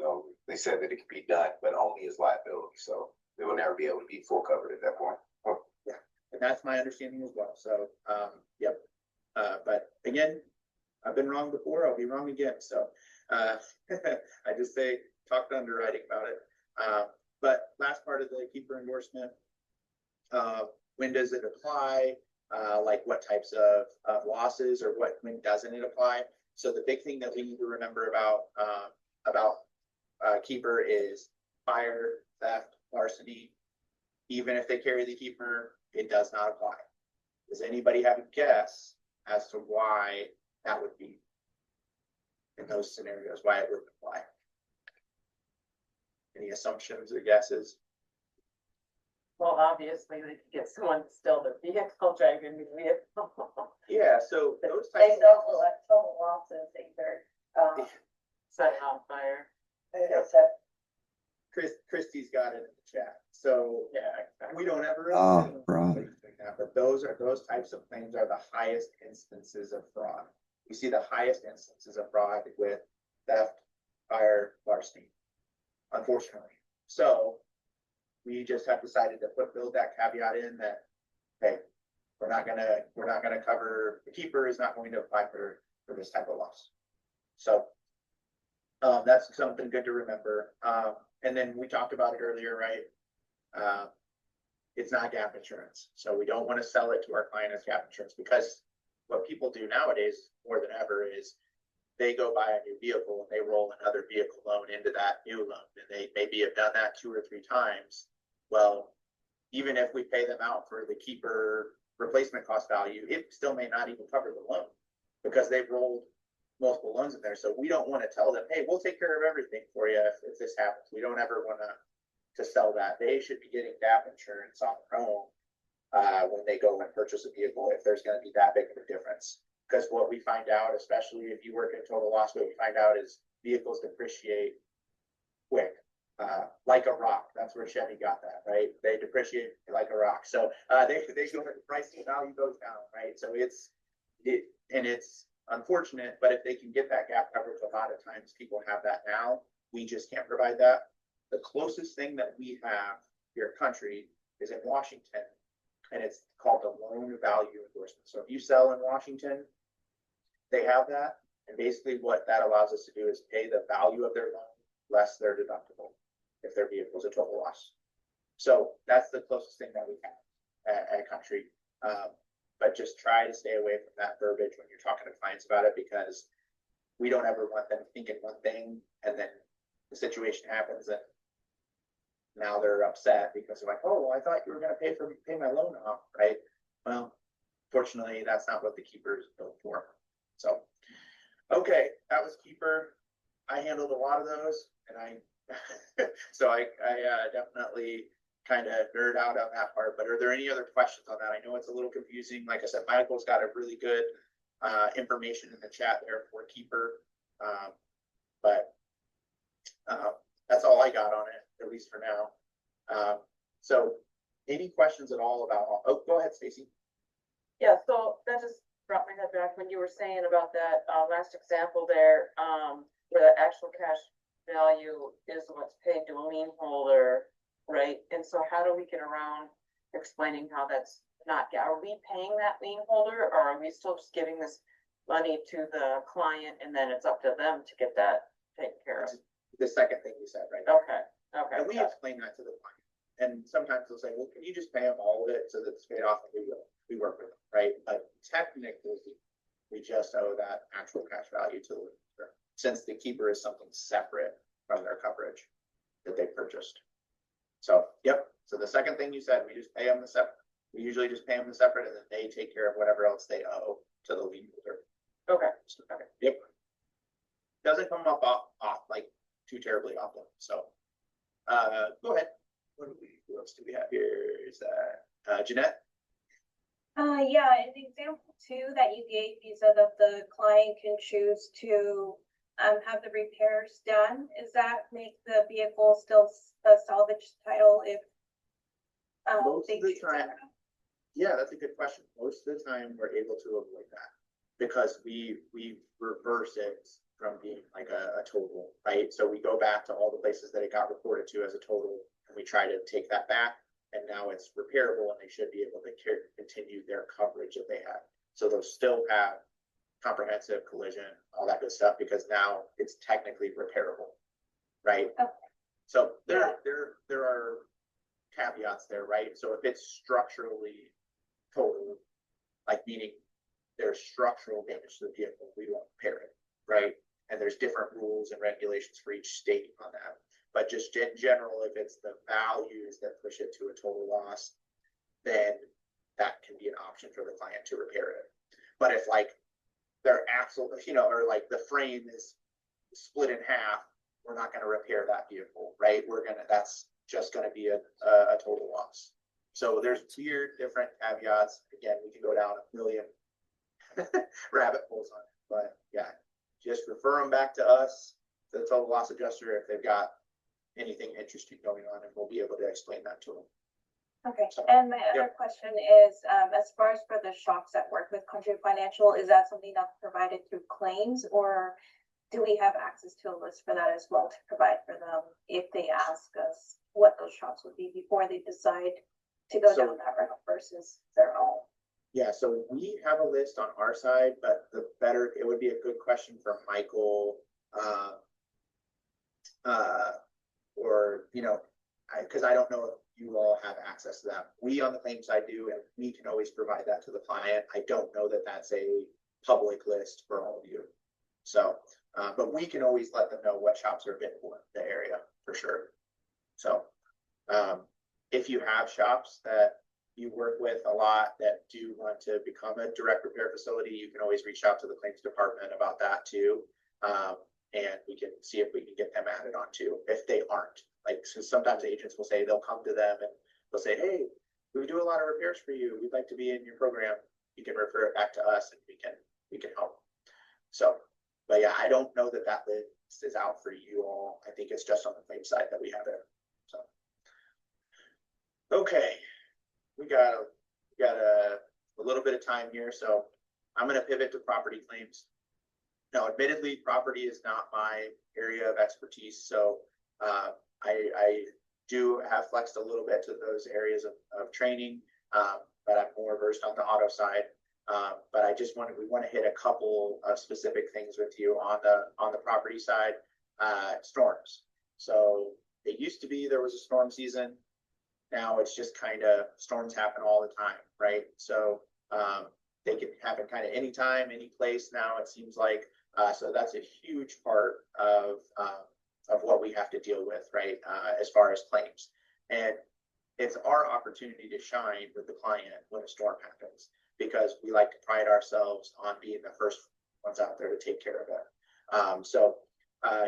they said that it could be done, but only as liability, so they will never be able to be full covered at that point. Yeah, and that's my understanding as well. So, yep. But again, I've been wrong before. I'll be wrong again. So, I just say talk to underwriting about it. But last part of the keeper endorsement, when does it apply? Like what types of losses, or when doesn't it apply? So the big thing that we need to remember about keeper is fire, theft, larceny. Even if they carry the keeper, it does not apply. Does anybody have a guess as to why that would be in those scenarios, why it wouldn't apply? Any assumptions or guesses? Well, obviously, they could get someone to steal their vehicle, driving the vehicle. Yeah, so those They types don't collect total losses either. Set it on fire. It's a, Christie's got it in the chat. So Yeah. we don't ever. Fraud. But those types of claims are the highest instances of fraud. We see the highest instances of fraud with theft, fire, larceny, unfortunately. So we just have decided to build that caveat in that, hey, we're not gonna cover, the keeper is not going to apply for this type of loss. So that's something good to remember. And then we talked about it earlier, right? It's not gap insurance. So we don't want to sell it to our client as gap insurance, because what people do nowadays more than ever is they go buy a new vehicle and they roll another vehicle loan into that new loan. And they maybe have done that 2 or 3 times. Well, even if we pay them out for the keeper replacement cost value, it still may not even cover the loan because they've rolled multiple loans in there. So we don't want to tell them, hey, we'll take care of everything for you if this happens. We don't ever want to sell that. They should be getting gap insurance on their own when they go and purchase a vehicle, if there's going to be that big of a difference. Because what we find out, especially if you work in total loss, what we find out is vehicles depreciate quick, like a rock. That's where Chevy got that, right? They depreciate like a rock. So they go, the price of value goes down, right? So it's unfortunate, but if they can get that gap coverage, a lot of times people have that now. We just can't provide that. The closest thing that we have here in country is in Washington, and it's called the loan value endorsement. So if you sell in Washington, they have that. And basically what that allows us to do is pay the value of their loan less their deductible if their vehicle is a total loss. So that's the closest thing that we have at country. But just try to stay away from that verbiage when you're talking to clients about it, because we don't ever want them thinking one thing and then the situation happens and now they're upset because they're like, oh, well, I thought you were gonna pay my loan off, right? Well, fortunately, that's not what the keeper is built for. So, okay, that was keeper. I handled a lot of those, and so I definitely kind of nerd out on that part. But are there any other questions on that? I know it's a little confusing. Like I said, Michael's got a really good information in the chat there for keeper, but that's all I got on it, at least for now. So, any questions at all about? Oh, go ahead, Stacy. Yeah, so that just brought my head back when you were saying about that last example there, where the actual cash value is what's paid to a lien holder, right? And so how do we get around explaining how that's not, are we paying that lien holder, or are we still just giving this money to the client and then it's up to them to get that taken care of? The second thing you said, right? Okay, okay. And we explain that to the client. And sometimes they'll say, well, can you just pay them all of it so that it's paid off? And we will. We work with them, right? But technically, we just owe that actual cash value to the lender, since the keeper is something separate from their coverage that they purchased. So, yep. So the second thing you said, we just pay them the separate. We usually just pay them the separate, and then they take care of whatever else they owe to the lien holder. Okay. Okay. Yep. Doesn't come up off like too terribly often. So, go ahead. What else do we have here? Is that Jeanette? Yeah, in example 2 that you gave, you said that the client can choose to have the repairs done. Does that make the vehicle still a salvage title if Most they of the choose time, that? yeah, that's a good question. Most of the time, we're able to avoid that because we reverse it from being like a total, right? So we go back to all the places that it got reported to as a total, and we try to take that back. And now it's repairable, and they should be able to continue their coverage that they had. So they'll still have comprehensive collision, all that good stuff, because now it's technically repairable, right? Okay. So there are caveats there, right? So if it's structurally total, like meaning there's structural damage to the vehicle, we won't repair it, right? And there's different rules and regulations for each state on that. But just in general, if it's the values that push it to a total loss, then that can be an option for the client to repair it. But if like they're absolutely, or like the frame is split in half, we're not going to repair that vehicle, right? That's just going to be a total loss. So there's weird different caveats. Again, we can go down a million rabbit holes on it, but yeah, just refer them back to us, the total loss adjuster, if they've got anything interesting going on, and we'll be able to explain that to them. Okay, So, and my other question is, as far as for the shops that work with Country Financial, is that something that's provided through claims, or do we have access to a list for that as well to provide for them if they ask us what those shops would be before they decide to go down that route versus their own? Yeah, so we have a list on our side, but it would be a good question for Michael, or, because I don't know if you all have access to that. We on the claim side do, and we can always provide that to the client. I don't know that that's a public list for all of you. So, but we can always let them know what shops are available in the area for sure. So, if you have shops that you work with a lot that do want to become a direct repair facility, you can always reach out to the claims department about that too. And we can see if we can get them added on too, if they aren't. Like, so sometimes agents will say, they'll come to them and they'll say, hey, we do a lot of repairs for you. We'd like to be in your program. You can refer it back to us and we can help. So, but yeah, I don't know that list is out for you all. I think it's just on the claim side that we have it. So, okay, we got a little bit of time here, so I'm going to pivot to property claims. Now, admittedly, property is not my area of expertise, so I do have flexed a little bit to those areas of training, but I'm more versed on the auto side. But we want to hit a couple of specific things with you on the property side. Storms. So it used to be there was a storm season. Now it's just kind of storms happen all the time, right? So they can happen kind of anytime, any place now, it seems like. So that's a huge part of what we have to deal with, right? As far as claims. And it's our opportunity to shine with the client when a storm happens, because we like to pride ourselves on being the first ones out there to take care of it.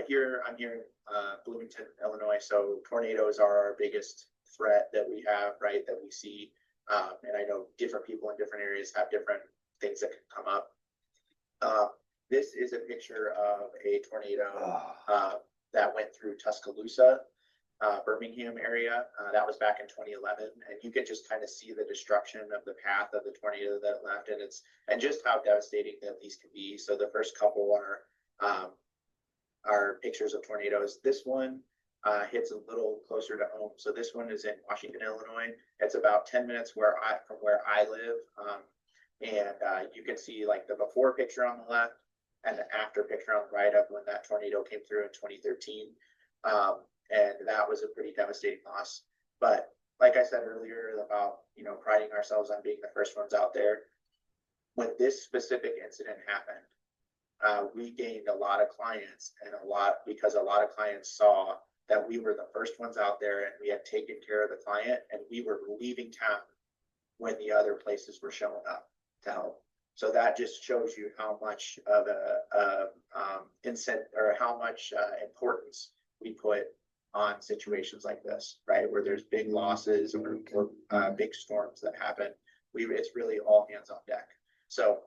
Here, I'm here in Bloomington, Illinois. So tornadoes are our biggest threat that we have, right? That we see. And I know different people in different areas have different things that can come up. This is a picture of a tornado that went through Tuscaloosa, Birmingham area. That was back in 2011, and you can just kind of see the destruction of the path of the tornado that it left, and just how devastating that these can be. So the first couple are pictures of tornadoes. This one hits a little closer to home. So this one is in Washington, Illinois. It's about 10 minutes from where I live, and you can see like the before picture on the left and the after picture on the right of when that tornado came through in 2013. And that was a pretty devastating loss. But like I said earlier about, priding ourselves on being the first ones out there, when this specific incident happened, we gained a lot of clients because a lot of clients saw that we were the first ones out there and we had taken care of the client, and we were leaving town when the other places were showing up to help. So that just shows you how much of a incentive, or how much importance we put on situations like this, right? Where there's big losses or big storms that happen. It's really all hands on deck. So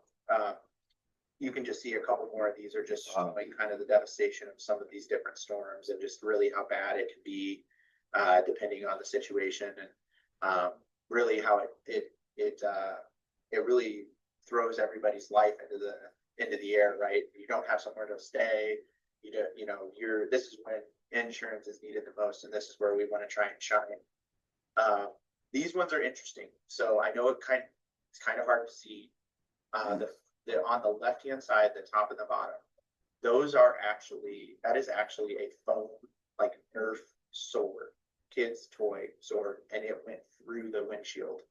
you can just see a couple more of these are just showing kind of the devastation of some of these different storms, and just really how bad it can be depending on the situation, and really how it really throws everybody's life into the air, right? You don't have somewhere to stay. This is when insurance is needed the most, and this is where we want to try and shine. These ones are interesting. So I know it's kind of hard to see. On the left-hand side, the top and the bottom, that is actually a foam, like Nerf sword, kid's toy sword, and it went through the windshield.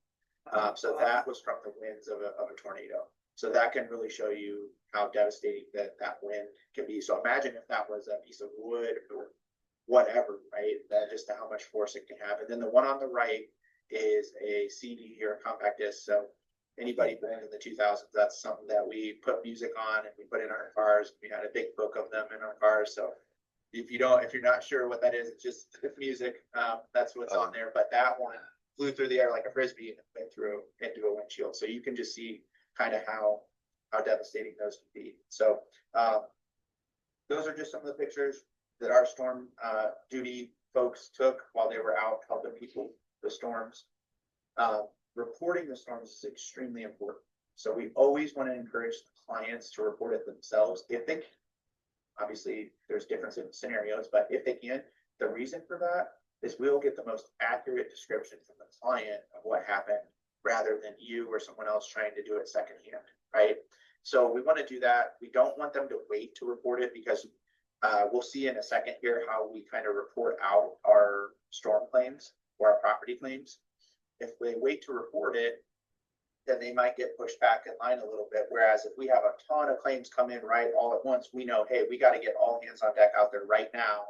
So that was from the winds of a tornado. So that can really show you how devastating that wind can be. So imagine if that was a piece of wood or whatever, right? That just how much force it can have. And then the one on the right is a CD or a compact disc. So anybody born in the 2000s, that's something that we put music on and we put in our cars. We had a big book of them in our cars. So if you're not sure what that is, it's just music. That's what's on there. But that one flew through the air like a frisbee and went through into a windshield. So you can just see kind of how devastating those can be. So those are just some of the pictures that our storm duty folks took while they were out helping people with storms. Reporting the storms is extremely important. So we always want to encourage the clients to report it themselves if they can. Obviously, there's different scenarios, but if they can, the reason for that is we'll get the most accurate description from the client of what happened, rather than you or someone else trying to do it secondhand, right? So we want to do that. We don't want them to wait to report it, because we'll see in a second here how we kind of report out our storm claims or our property claims. If they wait to report it, then they might get pushed back in line a little bit. Whereas if we have a ton of claims come in right all at once, we know, hey, we got to get all hands on deck out there right now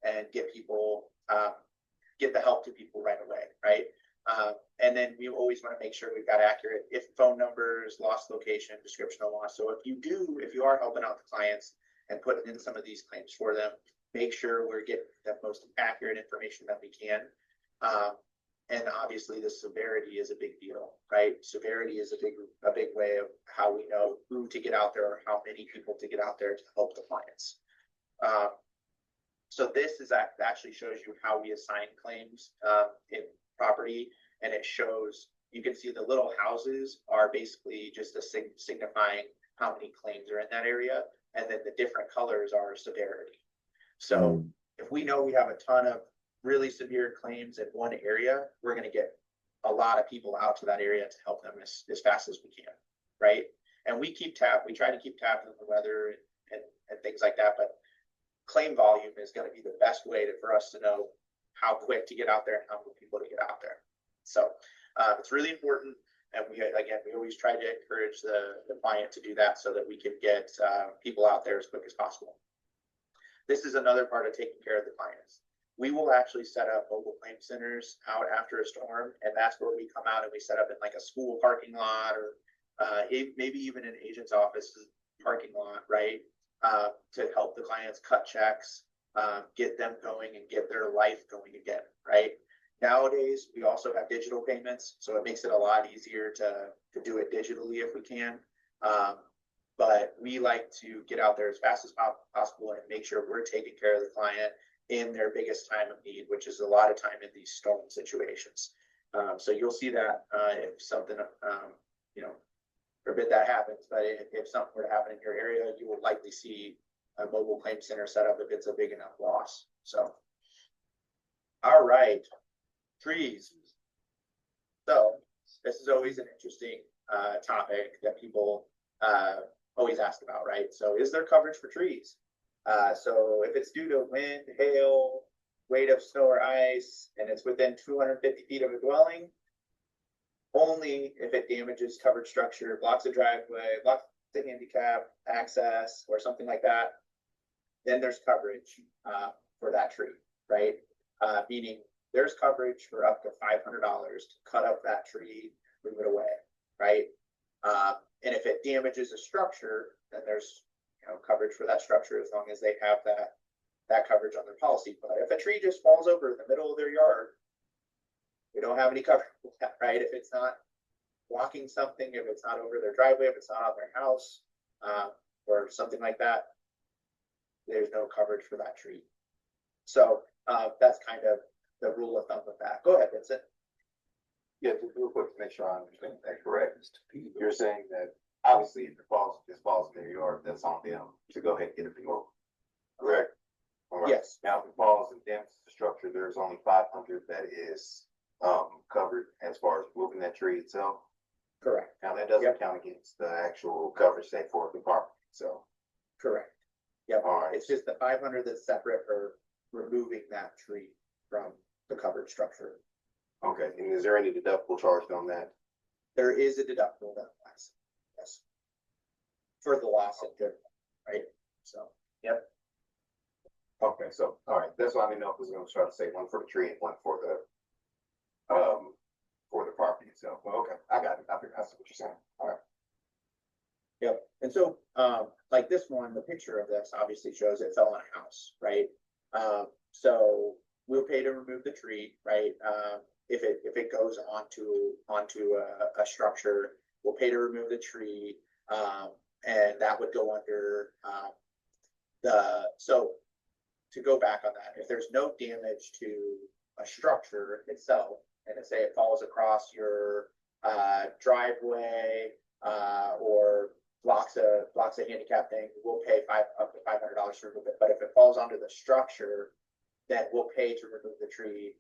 and get people, get the help to people right away, right? And then we always want to make sure we've got accurate phone numbers, lost location, description of loss. So if you are helping out the clients and putting in some of these claims for them, make sure we're getting the most accurate information that we can. And obviously the severity is a big deal, right? Severity is a big way of how we know who to get out there or how many people to get out there to help the clients. So this actually shows you how we assign claims in property, and it shows, you can see the little houses are basically just signifying how many claims are in that area, and then the different colors are severity. So if we know we have a ton of really severe claims in one area, we're going to get a lot of people out to that area to help them as fast as we can, right? And we try to keep tabs on the weather and things like that, but claim volume is going to be the best way for us to know how quick to get out there and how many people to get out there. So it's really important. And we always try to encourage the client to do that so that we can get people out there as quick as possible. This is another part of taking care of the clients. we will actually set up mobile claim centers out after a storm, and that's where we come out and we set up in like a school parking lot or maybe even an agent's office parking lot, right? To help the clients cut checks, get them going and get their life going again, right? Nowadays, we also have digital payments, so it makes it a lot easier to do it digitally if we can. But we like to get out there as fast as possible and make sure we're taking care of the client in their biggest time of need, which is a lot of time in these storm situations. So you'll see that if something, you know, forbid that happens, but if something were to happen in your area, you will likely see a mobile claim center set up if it's a big enough loss. So, all right, trees. So this is always an interesting topic that people always ask about, right? So is there coverage for trees? So if it's due to wind, hail, weight of snow or ice, and it's within 250 feet of a dwelling, only if it damages covered structure, blocks a driveway, blocks the handicap access, or something like that, then there's coverage for that tree, right? Meaning there's coverage for up to $500 to cut up that tree, move it away, right? And if it damages a structure, then there's coverage for that structure as long as they have that coverage on their policy. But if a tree just falls over in the middle of their yard, we don't have any coverage for that, right? If it's not blocking something, if it's not over their driveway, if it's not on their house, or something like that, there's no coverage for that tree. So that's kind of the rule of thumb with that. Go ahead, Vincent. Yeah, just real quick to make sure I understand that correct. You're saying that obviously if it falls in their yard, that's on them to go ahead and get it removed. Correct? All right. Yes. Now, if it falls and damages the structure, there's only 500 that is covered as far as moving that tree itself. Correct. Now that doesn't count against the actual coverage, say, for the property itself. Correct. Yep. All right. It's just the 500 that's separate for removing that tree from the covered structure. Okay, and is there any deductible charged on that? There is a deductible that applies. Yes. For the loss of good, right? So, yep. Okay, so, all right, that's what I didn't know if I was gonna try to say one for the tree and one for the property itself. Well, okay, I got it. I see what you're saying. All right. Yep. And so, like this one, the picture of this obviously shows it fell on a house, right? So we'll pay to remove the tree, right? If it goes onto a structure, we'll pay to remove the tree, and that would go under so to go back on that, if there's no damage to a structure itself, and let's say it falls across your driveway or blocks a handicap thing, we'll pay up to $500 to remove it. But if it falls onto the structure, then we'll pay to remove the tree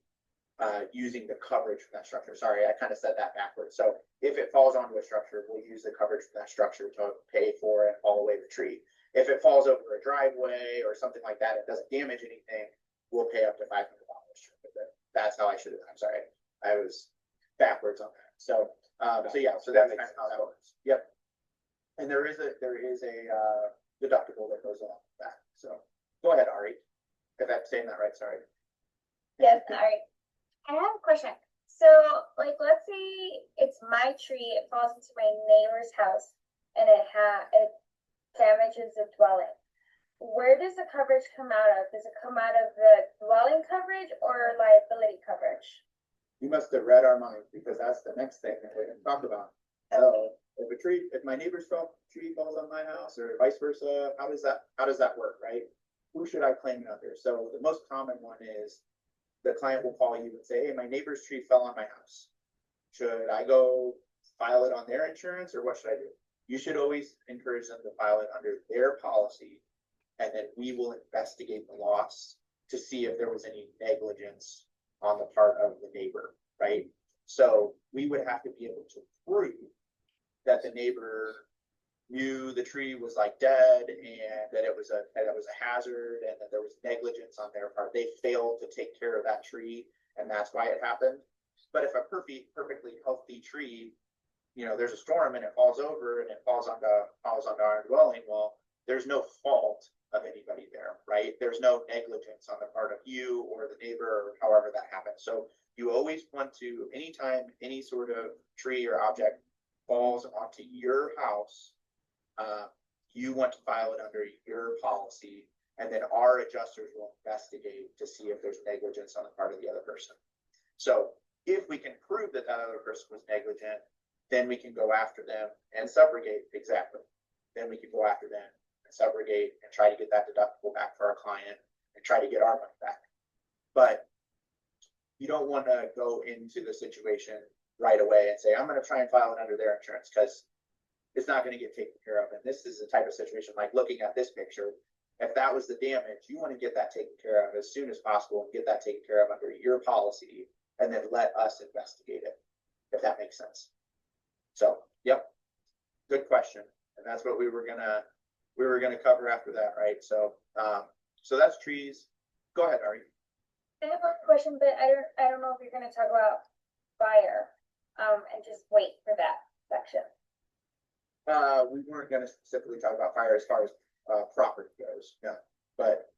using the coverage from that structure. Sorry, I kind of said that backwards. So if it falls onto a structure, we'll use the coverage from that structure to pay for it, haul away the tree. If it falls over a driveway or something like that, it doesn't damage anything, we'll pay up to $500 to remove it. That's how I should have. I'm sorry, I was backwards on that. So yeah, so that's kind of how that works. Yep. And there is a deductible that goes along with that. So go ahead, Ari. If I'm saying that right, sorry. Yes, all right. I have a question. So, like, let's say it's my tree, it falls into my neighbor's house, and it damages the dwelling. Where does the coverage come out of? Does it come out of the dwelling coverage or liability coverage? You must have read our minds, because that's the next thing that we're going to talk about. So if my neighbor's tree falls on my house, or vice versa, how does that work, right? Who should I claim it under? So the most common one is the client will call you and say, hey, my neighbor's tree fell on my house. Should I go file it on their insurance, or what should I do? You should always encourage them to file it under their policy, and then we will investigate the loss to see if there was any negligence on the part of the neighbor, right? So we would have to be able to prove that the neighbor knew the tree was like dead, and that it was a hazard, and that there was negligence on their part. They failed to take care of that tree, and that's why it happened. But if a perfectly healthy tree, there's a storm and it falls over and it falls onto our dwelling, well, there's no fault of anybody there, right? There's no negligence on the part of you or the neighbor or however that happens. So you always want to, anytime any sort of tree or object falls onto your house, you want to file it under your policy, and then our adjusters will investigate to see if there's negligence on the part of the other person. So if we can prove that that other person was negligent, then we can go after them and subrogate. Exactly. Then we can go after them and subrogate and try to get that deductible back for our client and try to get our money back. But you don't want to go into the situation right away and say, I'm going to try and file it under their insurance, because it's not going to get taken care of. And this is the type of situation, like looking at this picture, if that was the damage, you want to get that taken care of as soon as possible and get that taken care of under your policy, and then let us investigate it, if that makes sense. So, yep, good question. And that's what we were gonna cover after that, right? So, so that's trees. Go ahead, Ari. I have a question, but I don't know if you're gonna talk about fire, and just wait for that section. We weren't gonna specifically talk about fire as far as property goes, yeah. But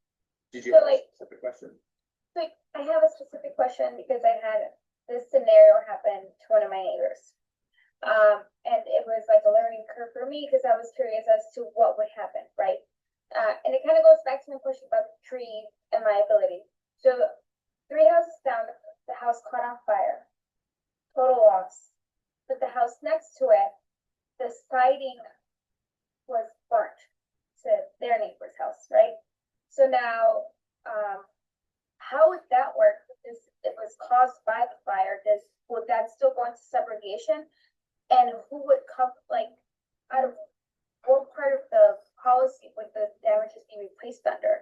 did you So, have a like- specific question? Like, I have a specific question because I had this scenario happen to one of my neighbors. And it was like a learning curve for me because I was curious as to what would happen, right? And it kind of goes back to my question about the tree and liability. So 3 houses down, the house caught on fire, total loss. But the house next to it, the siding was burnt to their neighbor's house, right? So now, how would that work? Because it was caused by the fire, would that still go into subrogation? And who would cover, like, out of what part of the policy would the damages be replaced under?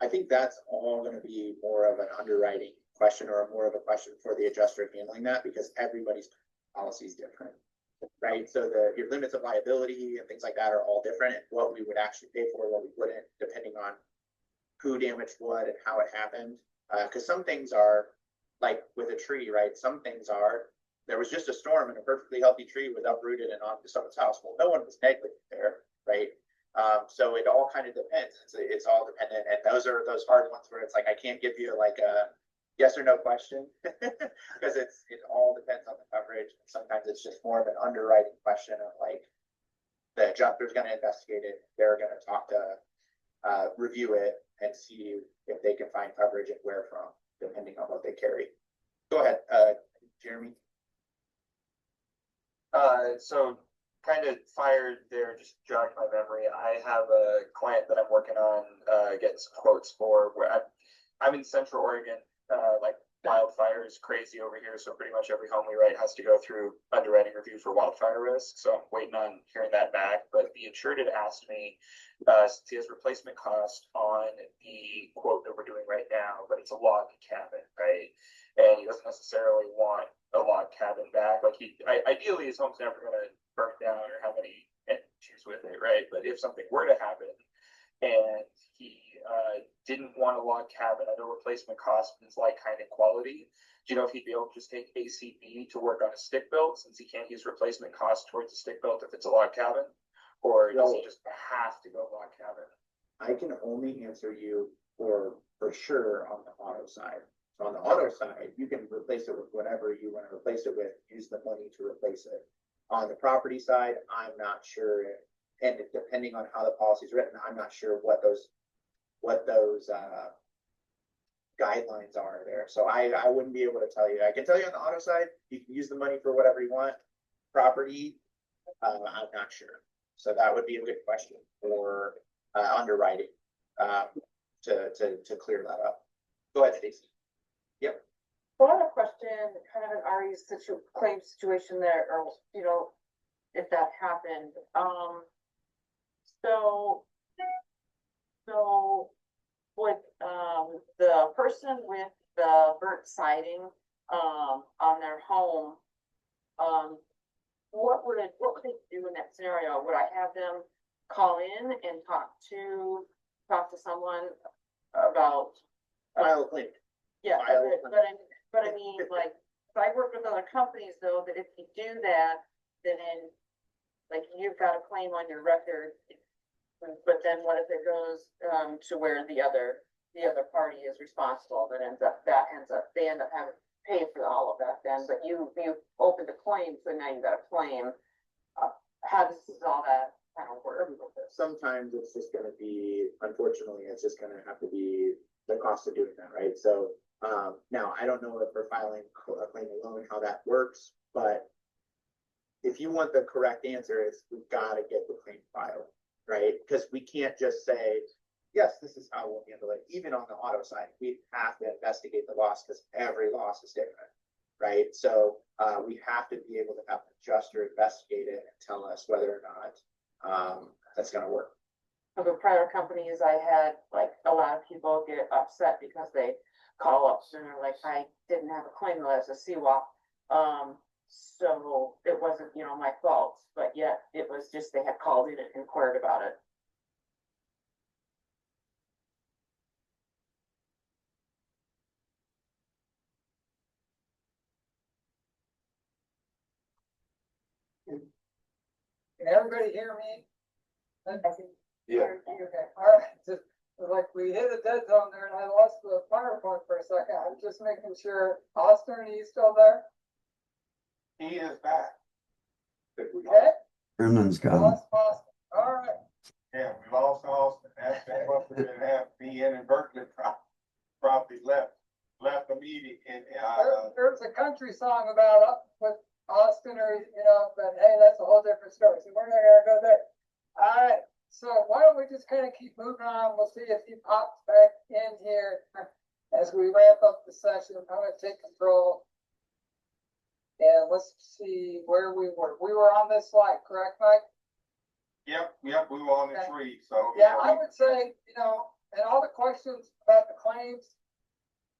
I think that's all gonna be more of an underwriting question, or more of a question for the adjuster handling that, because everybody's policy is different. Right, so your limits of liability and things like that are all different, and what we would actually pay for, what we wouldn't, depending on who damaged what and how it happened. Because some things are, like with a tree, right? Some things are, there was just a storm and a perfectly healthy tree was uprooted and onto someone's house. Well, no one was negligent there, right? So it all kind of depends. It's all dependent, and those are those hard ones where it's like I can't give you like a yes or no question because it all depends on the coverage. Sometimes it's just more of an underwriting question of like the adjuster's going to investigate it. They're going to talk to review it and see if they can find coverage and where from, depending on what they carry. Go ahead, Jeremy. So kind of fired there, just jogged my memory. I have a client that I'm working on, getting some quotes for, where I'm in Central Oregon. Like wildfire is crazy over here, so pretty much every home we write has to go through underwriting review for wildfire risk. So I'm waiting on hearing that back. But the insured had asked me, since he has replacement cost on the quote that we're doing right now, but it's a log cabin, right? And he doesn't necessarily want a log cabin back. Like ideally his home's never going to burn down or have any issues with it, right? But if something were to happen and he didn't want a log cabin at a replacement cost, but it's like kind of quality, do you know if he'd be able to just take ACB to work on a stick built, since he can't use replacement cost towards a stick built if it's a log cabin? Or does he just have to go log cabin? I can only answer you for sure on the auto side. So on the auto side, you can replace it with whatever you want to replace it with, use the money to replace it. On the property side, I'm not sure, and depending on how the policy is written, I'm not sure what those guidelines are there. So I wouldn't be able to tell you. I can tell you on the auto side, you can use the money for whatever you want. Property, I'm not sure. So that would be a good question for underwriting to clear that up. Go ahead, Stacy. Yep. So I have a question, kind of an Ari's claim situation there, or, you know, if that happened. So would, the person with the burnt siding, on their home, what would they do in that scenario? Would I have them call in and talk to someone about? File a claim. Yeah, File a claim. but I mean, like, if I work with other companies though, that if you do that, then like you've got a claim on your record, But then what if it goes, to where the other party is responsible, that they end up having to pay for all of that then, but you opened a claim, so now you got a claim. How does all that kind of work with this? Sometimes it's just gonna be, unfortunately, it's just gonna have to be the cost of doing that, right? So, now, I don't know if we're filing a claim alone, how that works, but if you want the correct answer, is we've gotta get the claim filed, right? Because we can't just say, yes, this is how we'll handle it. Even on the auto side, we have to investigate the loss because every loss is different, right? So, we have to be able to have an adjuster investigate it and tell us whether or not, that's gonna work. For the prior companies I had, like, a lot of people get upset because they call up sooner, like, I didn't have a claim as a CWAP. So it wasn't, my fault, but yet it was just, they had called in and inquired about it. Can everybody hear me? Yeah. Okay, all right, just like we hit a dead zone there and I lost the PowerPoint for a second. I'm just making sure. Austin, are you still there? He is back. Okay. Gremlin's got him. Lost Austin. All right. Yeah, we lost Austin. That's what we didn't have. Me inadvertently probably left the meeting and, There's a country song about with Austin or, but hey, that's a whole different story. So we're not gonna go there. All right. So why don't we just kind of keep moving on? We'll see if he pops back in here as we wrap up the session. I'm gonna take control. And let's see where we were. We were on this slide, correct, Mike? yep, we were on the Okay. tree, so. Yeah, I would say, and all the questions about the claims,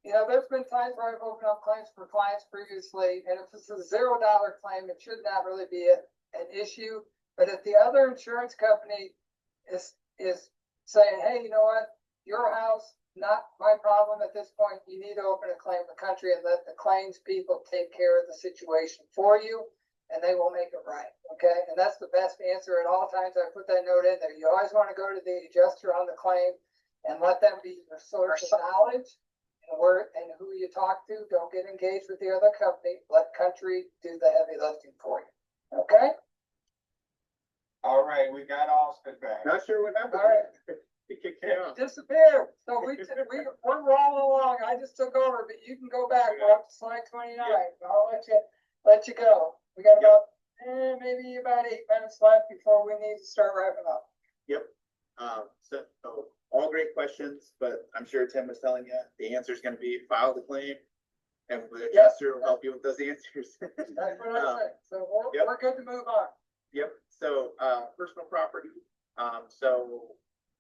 there's been times where I've opened up claims for clients previously, and if it's a $0 claim, it should not really be an issue. But if the other insurance company is saying, hey, you know what, your house, not my problem at this point, you need to open a claim in the country and let the claims people take care of the situation for you, and they will make it right, okay? And that's the best answer at all times. I put that note in there. You always want to go to the adjuster on the claim and let them be your source of knowledge and who you talk to. Don't get engaged with the other company. Let country do the heavy lifting for you, okay? All right, we got Austin back. Not sure what happened. All right. He kicked me off. Disappeared. So we're rolling along. I just took over, but you can go back. We're up to slide 29. I'll let you go. We got about maybe about 8 minutes left before we need to start wrapping up. Yep. So all great questions, but I'm sure Tim was telling you, the answer is gonna be file the claim. And the adjuster will help you with those answers. That's what I said. So Yep. we're good to move on. Yep, so, personal property, so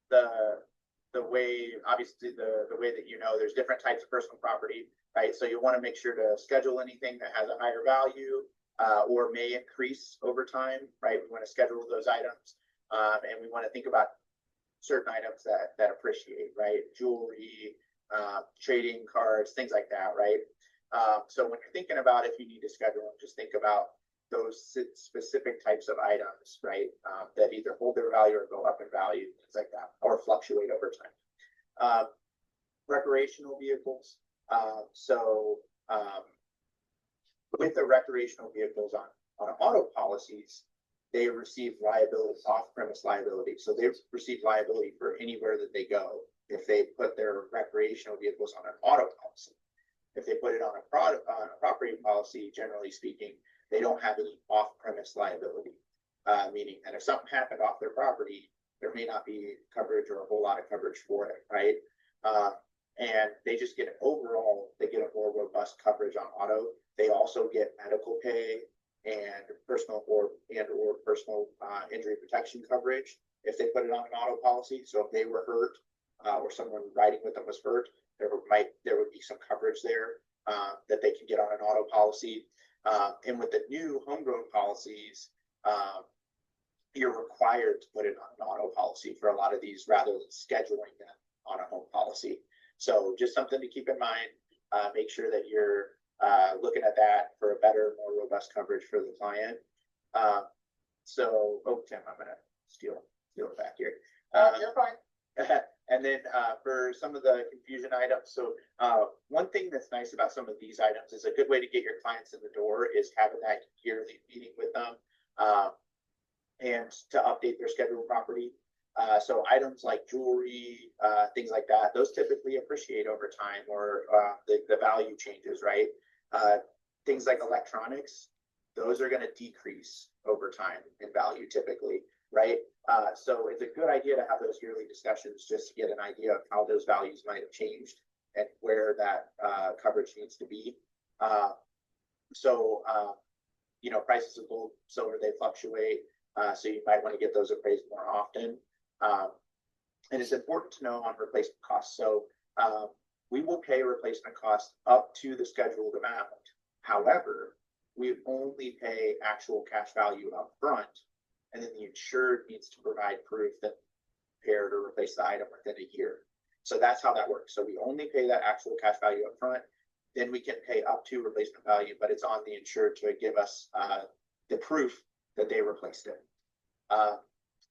the way, obviously, the way that there's different types of personal property, right? So you wanna make sure to schedule anything that has a higher value, or may increase over time, right? We wanna schedule those items, and we wanna think about certain items that appreciate, right? Jewelry, trading cards, things like that, right? So when you're thinking about if you need to schedule them, just think about those specific types of items, right? That either hold their value or go up in value, things like that, or fluctuate over time. Recreational vehicles. With the recreational vehicles on auto policies, they receive liability, off-premise liability. So they receive liability for anywhere that they go if they put their recreational vehicles on an auto policy. If they put it on a property policy, generally speaking, they don't have any off-premise liability, meaning that if something happened off their property, there may not be coverage or a whole lot of coverage for it, right? And they just get they get a more robust coverage on auto. They also get medical pay and personal or personal injury protection coverage if they put it on an auto policy. So if they were hurt or someone riding with them was hurt, there would be some coverage there that they can get on an auto policy. And with the new homegrown policies, you're required to put it on an auto policy for a lot of these rather than scheduling them on a home policy. So just something to keep in mind. Make sure that you're looking at that for a better, more robust coverage for the client. Tim, I'm gonna steal it back here. You're fine. And then for some of the confusion items, so one thing that's nice about some of these items is a good way to get your clients in the door is having that yearly meeting with them and to update their scheduled property. So items like jewelry, things like that, those typically appreciate over time or the value changes, right? Things like electronics, those are going to decrease over time in value typically, right? So it's a good idea to have those yearly discussions just to get an idea of how those values might have changed and where that coverage needs to be. You know, prices of gold, silver, they fluctuate. So you might want to get those appraised more often. And it's important to know on replacement costs. So we will pay replacement costs up to the scheduled amount. However, we only pay actual cash value up front, and then the insured needs to provide proof that repaired or replace the item within a year. So that's how that works. So we only pay that actual cash value up front, then we can pay up to replacement value, but it's on the insured to give us the proof that they replaced it.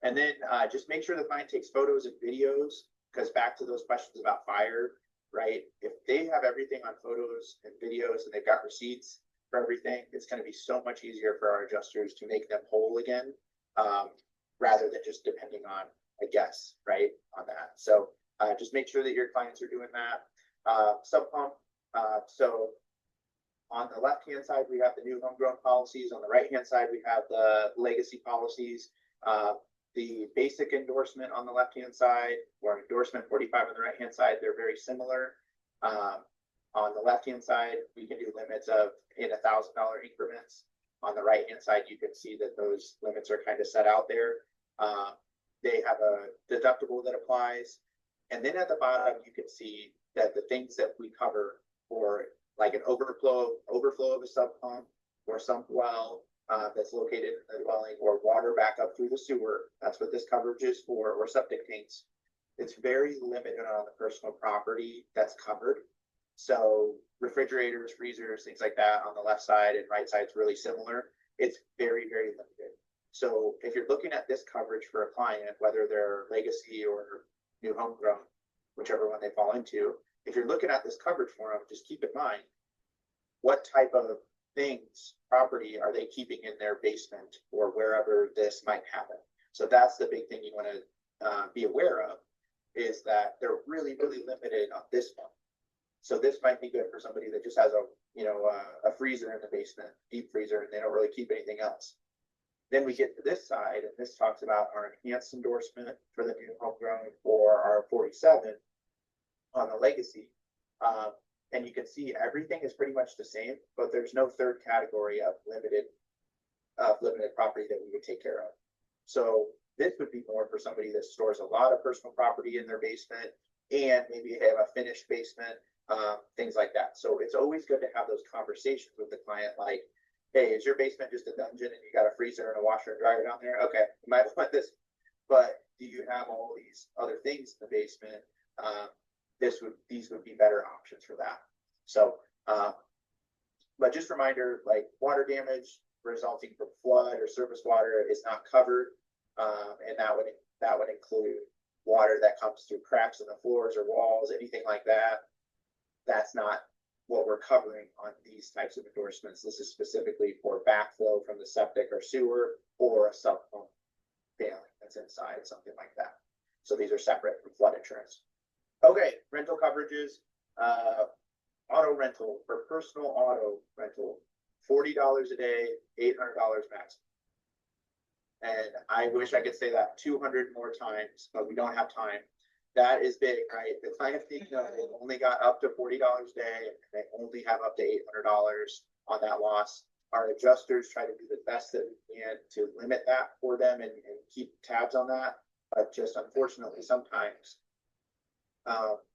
And then just make sure the client takes photos and videos, because back to those questions about fire, right? If they have everything on photos and videos and they've got receipts for everything, it's going to be so much easier for our adjusters to make them whole again, rather than just depending on a guess, right, on that. So just make sure that your clients are doing that. Sub pump. So on the left-hand side, we have the new homegrown policies. On the right-hand side, we have the legacy policies. The basic endorsement on the left-hand side, or endorsement 45 on the right-hand side, they're very similar. On the left-hand side, we can do limits of in $1,000 increments. On the right-hand side, you can see that those limits are kind of set out there. They have a deductible that applies. And then at the bottom, you can see that the things that we cover for like an overflow of a sub pump or sump well that's located in the dwelling, or water backup through the sewer, that's what this coverage is for, or septic tanks. It's very limited on the personal property that's covered. So refrigerators, freezers, things like that on the left side and right side is really similar. It's very, very limited. So if you're looking at this coverage for a client, whether they're legacy or new homegrown, whichever one they fall into, if you're looking at this coverage for them, just keep in mind what type of things, property are they keeping in their basement or wherever this might happen. So that's the big thing you want to be aware of, is that they're really, really limited on this one. So this might be good for somebody that just has a freezer in the basement, deep freezer, and they don't really keep anything else. Then we get to this side, and this talks about our enhanced endorsement for the new homegrown or our 47 on the legacy. And you can see everything is pretty much the same, but there's no third category of limited property that we would take care of. So this would be more for somebody that stores a lot of personal property in their basement, and maybe they have a finished basement, things like that. So it's always good to have those conversations with the client, like, hey, is your basement just a dungeon and you got a freezer and a washer and dryer down there? Okay, you might want this, but do you have all these other things in the basement? These would be better options for that. So, but just a reminder, like water damage resulting from flood or surface water is not covered, and that would include water that comes through cracks in the floors or walls, anything like that. That's not what we're covering on these types of endorsements. This is specifically for backflow from the septic or sewer, or a sub pump failing that's inside, something like that. So these are separate from flood insurance. Okay, rental coverages, auto rental for personal auto rental, $40 a day, $800 max. And I wish I could say that 200 more times, but we don't have time. That is big, right? The client thinks they only got up to $40 a day, and they only have up to $800 on that loss. Our adjusters try to do the best that we can to limit that for them and keep tabs on that. But just unfortunately, sometimes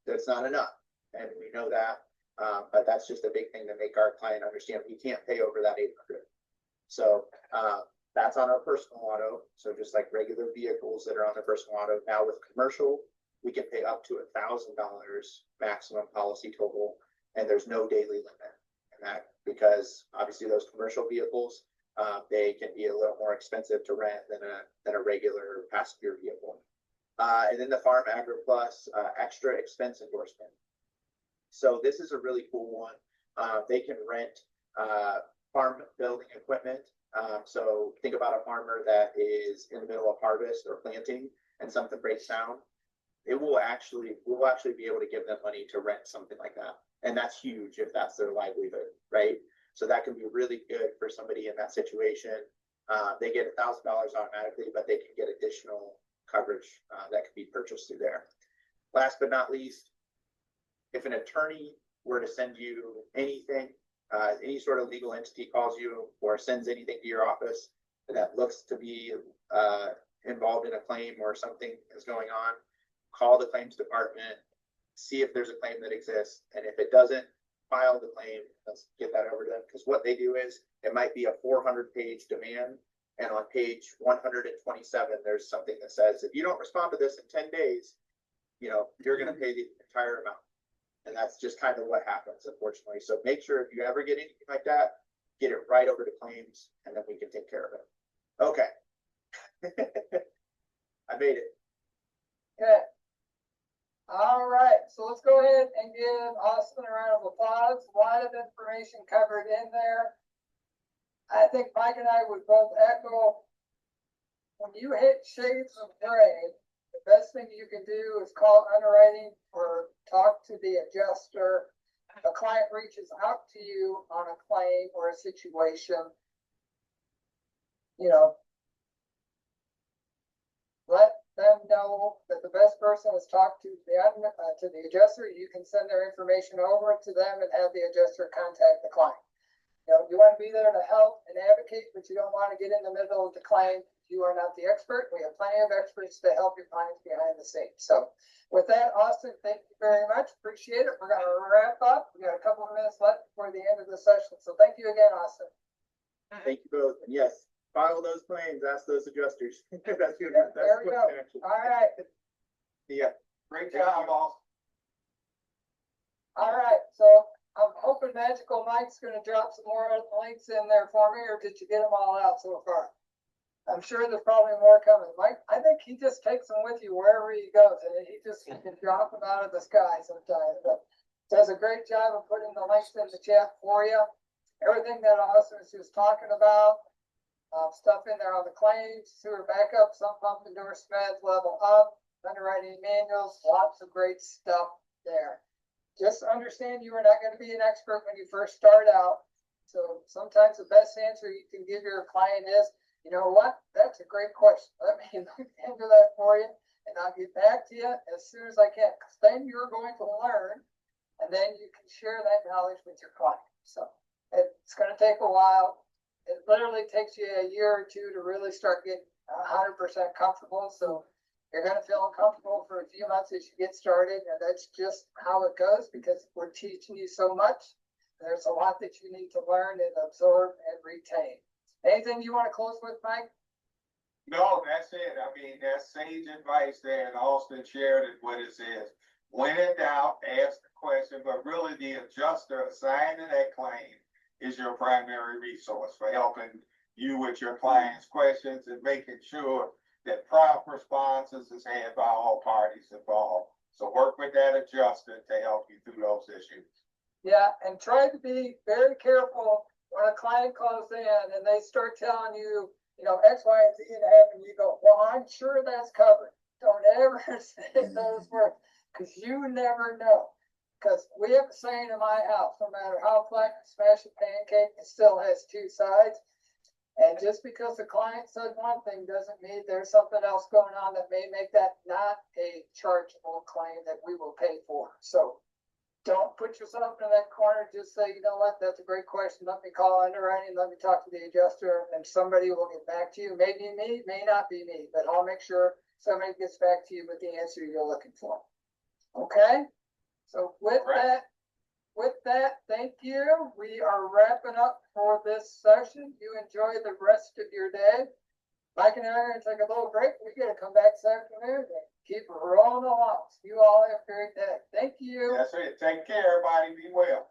that's not enough, and we know that. But that's just a big thing to make our client understand we can't pay over that 800. So that's on our personal auto. So just like regular vehicles that are on the personal auto. Now with commercial, we can pay up to $1,000 maximum policy total, and there's no daily limit. And that because obviously those commercial vehicles, they can be a little more expensive to rent than a regular passenger vehicle. And then the Farm Agri Plus, extra expense endorsement. So this is a really cool one. They can rent, farm building equipment. So think about a farmer that is in the middle of harvest or planting and something breaks down. We'll actually be able to give them money to rent something like that. And that's huge if that's their livelihood, right? So that can be really good for somebody in that situation. They get $1,000 automatically, but they can get additional coverage that can be purchased through there. Last but not least, if an attorney were to send you anything, any sort of legal entity calls you or sends anything to your office that looks to be involved in a claim or something is going on, call the claims department, see if there's a claim that exists, and if it doesn't, file the claim. Let's get that over to them, because what they do is it might be a 400-page demand, and on page 127 there's something that says if you don't respond to this in 10 days, you're going to pay the entire amount. And that's just kind of what happens, unfortunately. So make sure if you ever get anything like that, get it right over to claims, and then we can take care of it. Okay. I made it. Okay. All right, so let's go ahead and give Austin a round of applause. A lot of information covered in there. I think Mike and I would both echo, when you hit shades of gray, the best thing you can do is call underwriting or talk to the adjuster. A client reaches out to you on a claim or a situation, let them know that the best person is talk to the adjuster. You can send their information over to them and have the adjuster contact the client. You want to be there to help and advocate, but you don't want to get in the middle of the claim. You are not the expert. We have plenty of experts to help your clients behind the scenes. So with that, Austin, thank you very much. Appreciate it. We're going to wrap up. We got a couple of minutes left before the end of the session. So thank you again, Austin. Thank you both. And yes, file those claims, ask those adjusters. That's good. Yeah, there we go. All right. Yeah. Great job, Austin. All right. So I'm hoping Magical Mike's going to drop some more links in there for me, or did you get them all out so far? I'm sure there's probably more coming. Mike, I think he just takes them with you wherever he goes, and he just can drop them out of the sky sometimes. But does a great job of putting the links in the chat for you. Everything that Austin was just talking about, stuff in there on the claims, sewer backup, sump pump endorsement, level up, underwriting manuals, lots of great stuff there. Just understand you are not going to be an expert when you first start out. So sometimes the best answer you can give your client is, you know what? That's a great question. Let me look into that for you, and I'll get back to you as soon as I can. Because then you're going to learn, and then you can share that knowledge with your client. So it's going to take a while. It literally takes you a year or two to really start getting 100% comfortable. So you're going to feel uncomfortable for a few months as you get started, and that's just how it goes because we're teaching you so much. There's a lot that you need to learn and absorb and retain. Anything you want to close with, Mike? No, that's it. I mean, that's sage advice there, and Austin shared it what it says. When in doubt, ask the question, but really the adjuster assigned to that claim is your primary resource for helping you with your client's questions and making sure that prompt responses is had by all parties involved. So work with that adjuster to help you through those issues. Yeah, and try to be very careful when a client calls in and they start telling you, X, Y, and Z happened. You go, well, I'm sure that's covered. Don't ever say those words because you never know. Because we have a saying in my house, no matter how flat you smash a pancake, it still has two sides. And just because the client said one thing doesn't mean there's something else going on that may make that not a chargeable claim that we will pay for. So don't put yourself in that corner. Just say, you know what, that's a great question. Let me call underwriting. Let me talk to the adjuster, and somebody will get back to you. Maybe me, may not be me, but I'll make sure somebody gets back to you with the answer you're looking for. Okay? So with that, thank you. We are wrapping up for this session. You enjoy the rest of your day. Mike and I are going to take a little break. We got to come back this afternoon and keep rolling along. You all have a great day. Thank you. That's it. Take care, everybody. Be well.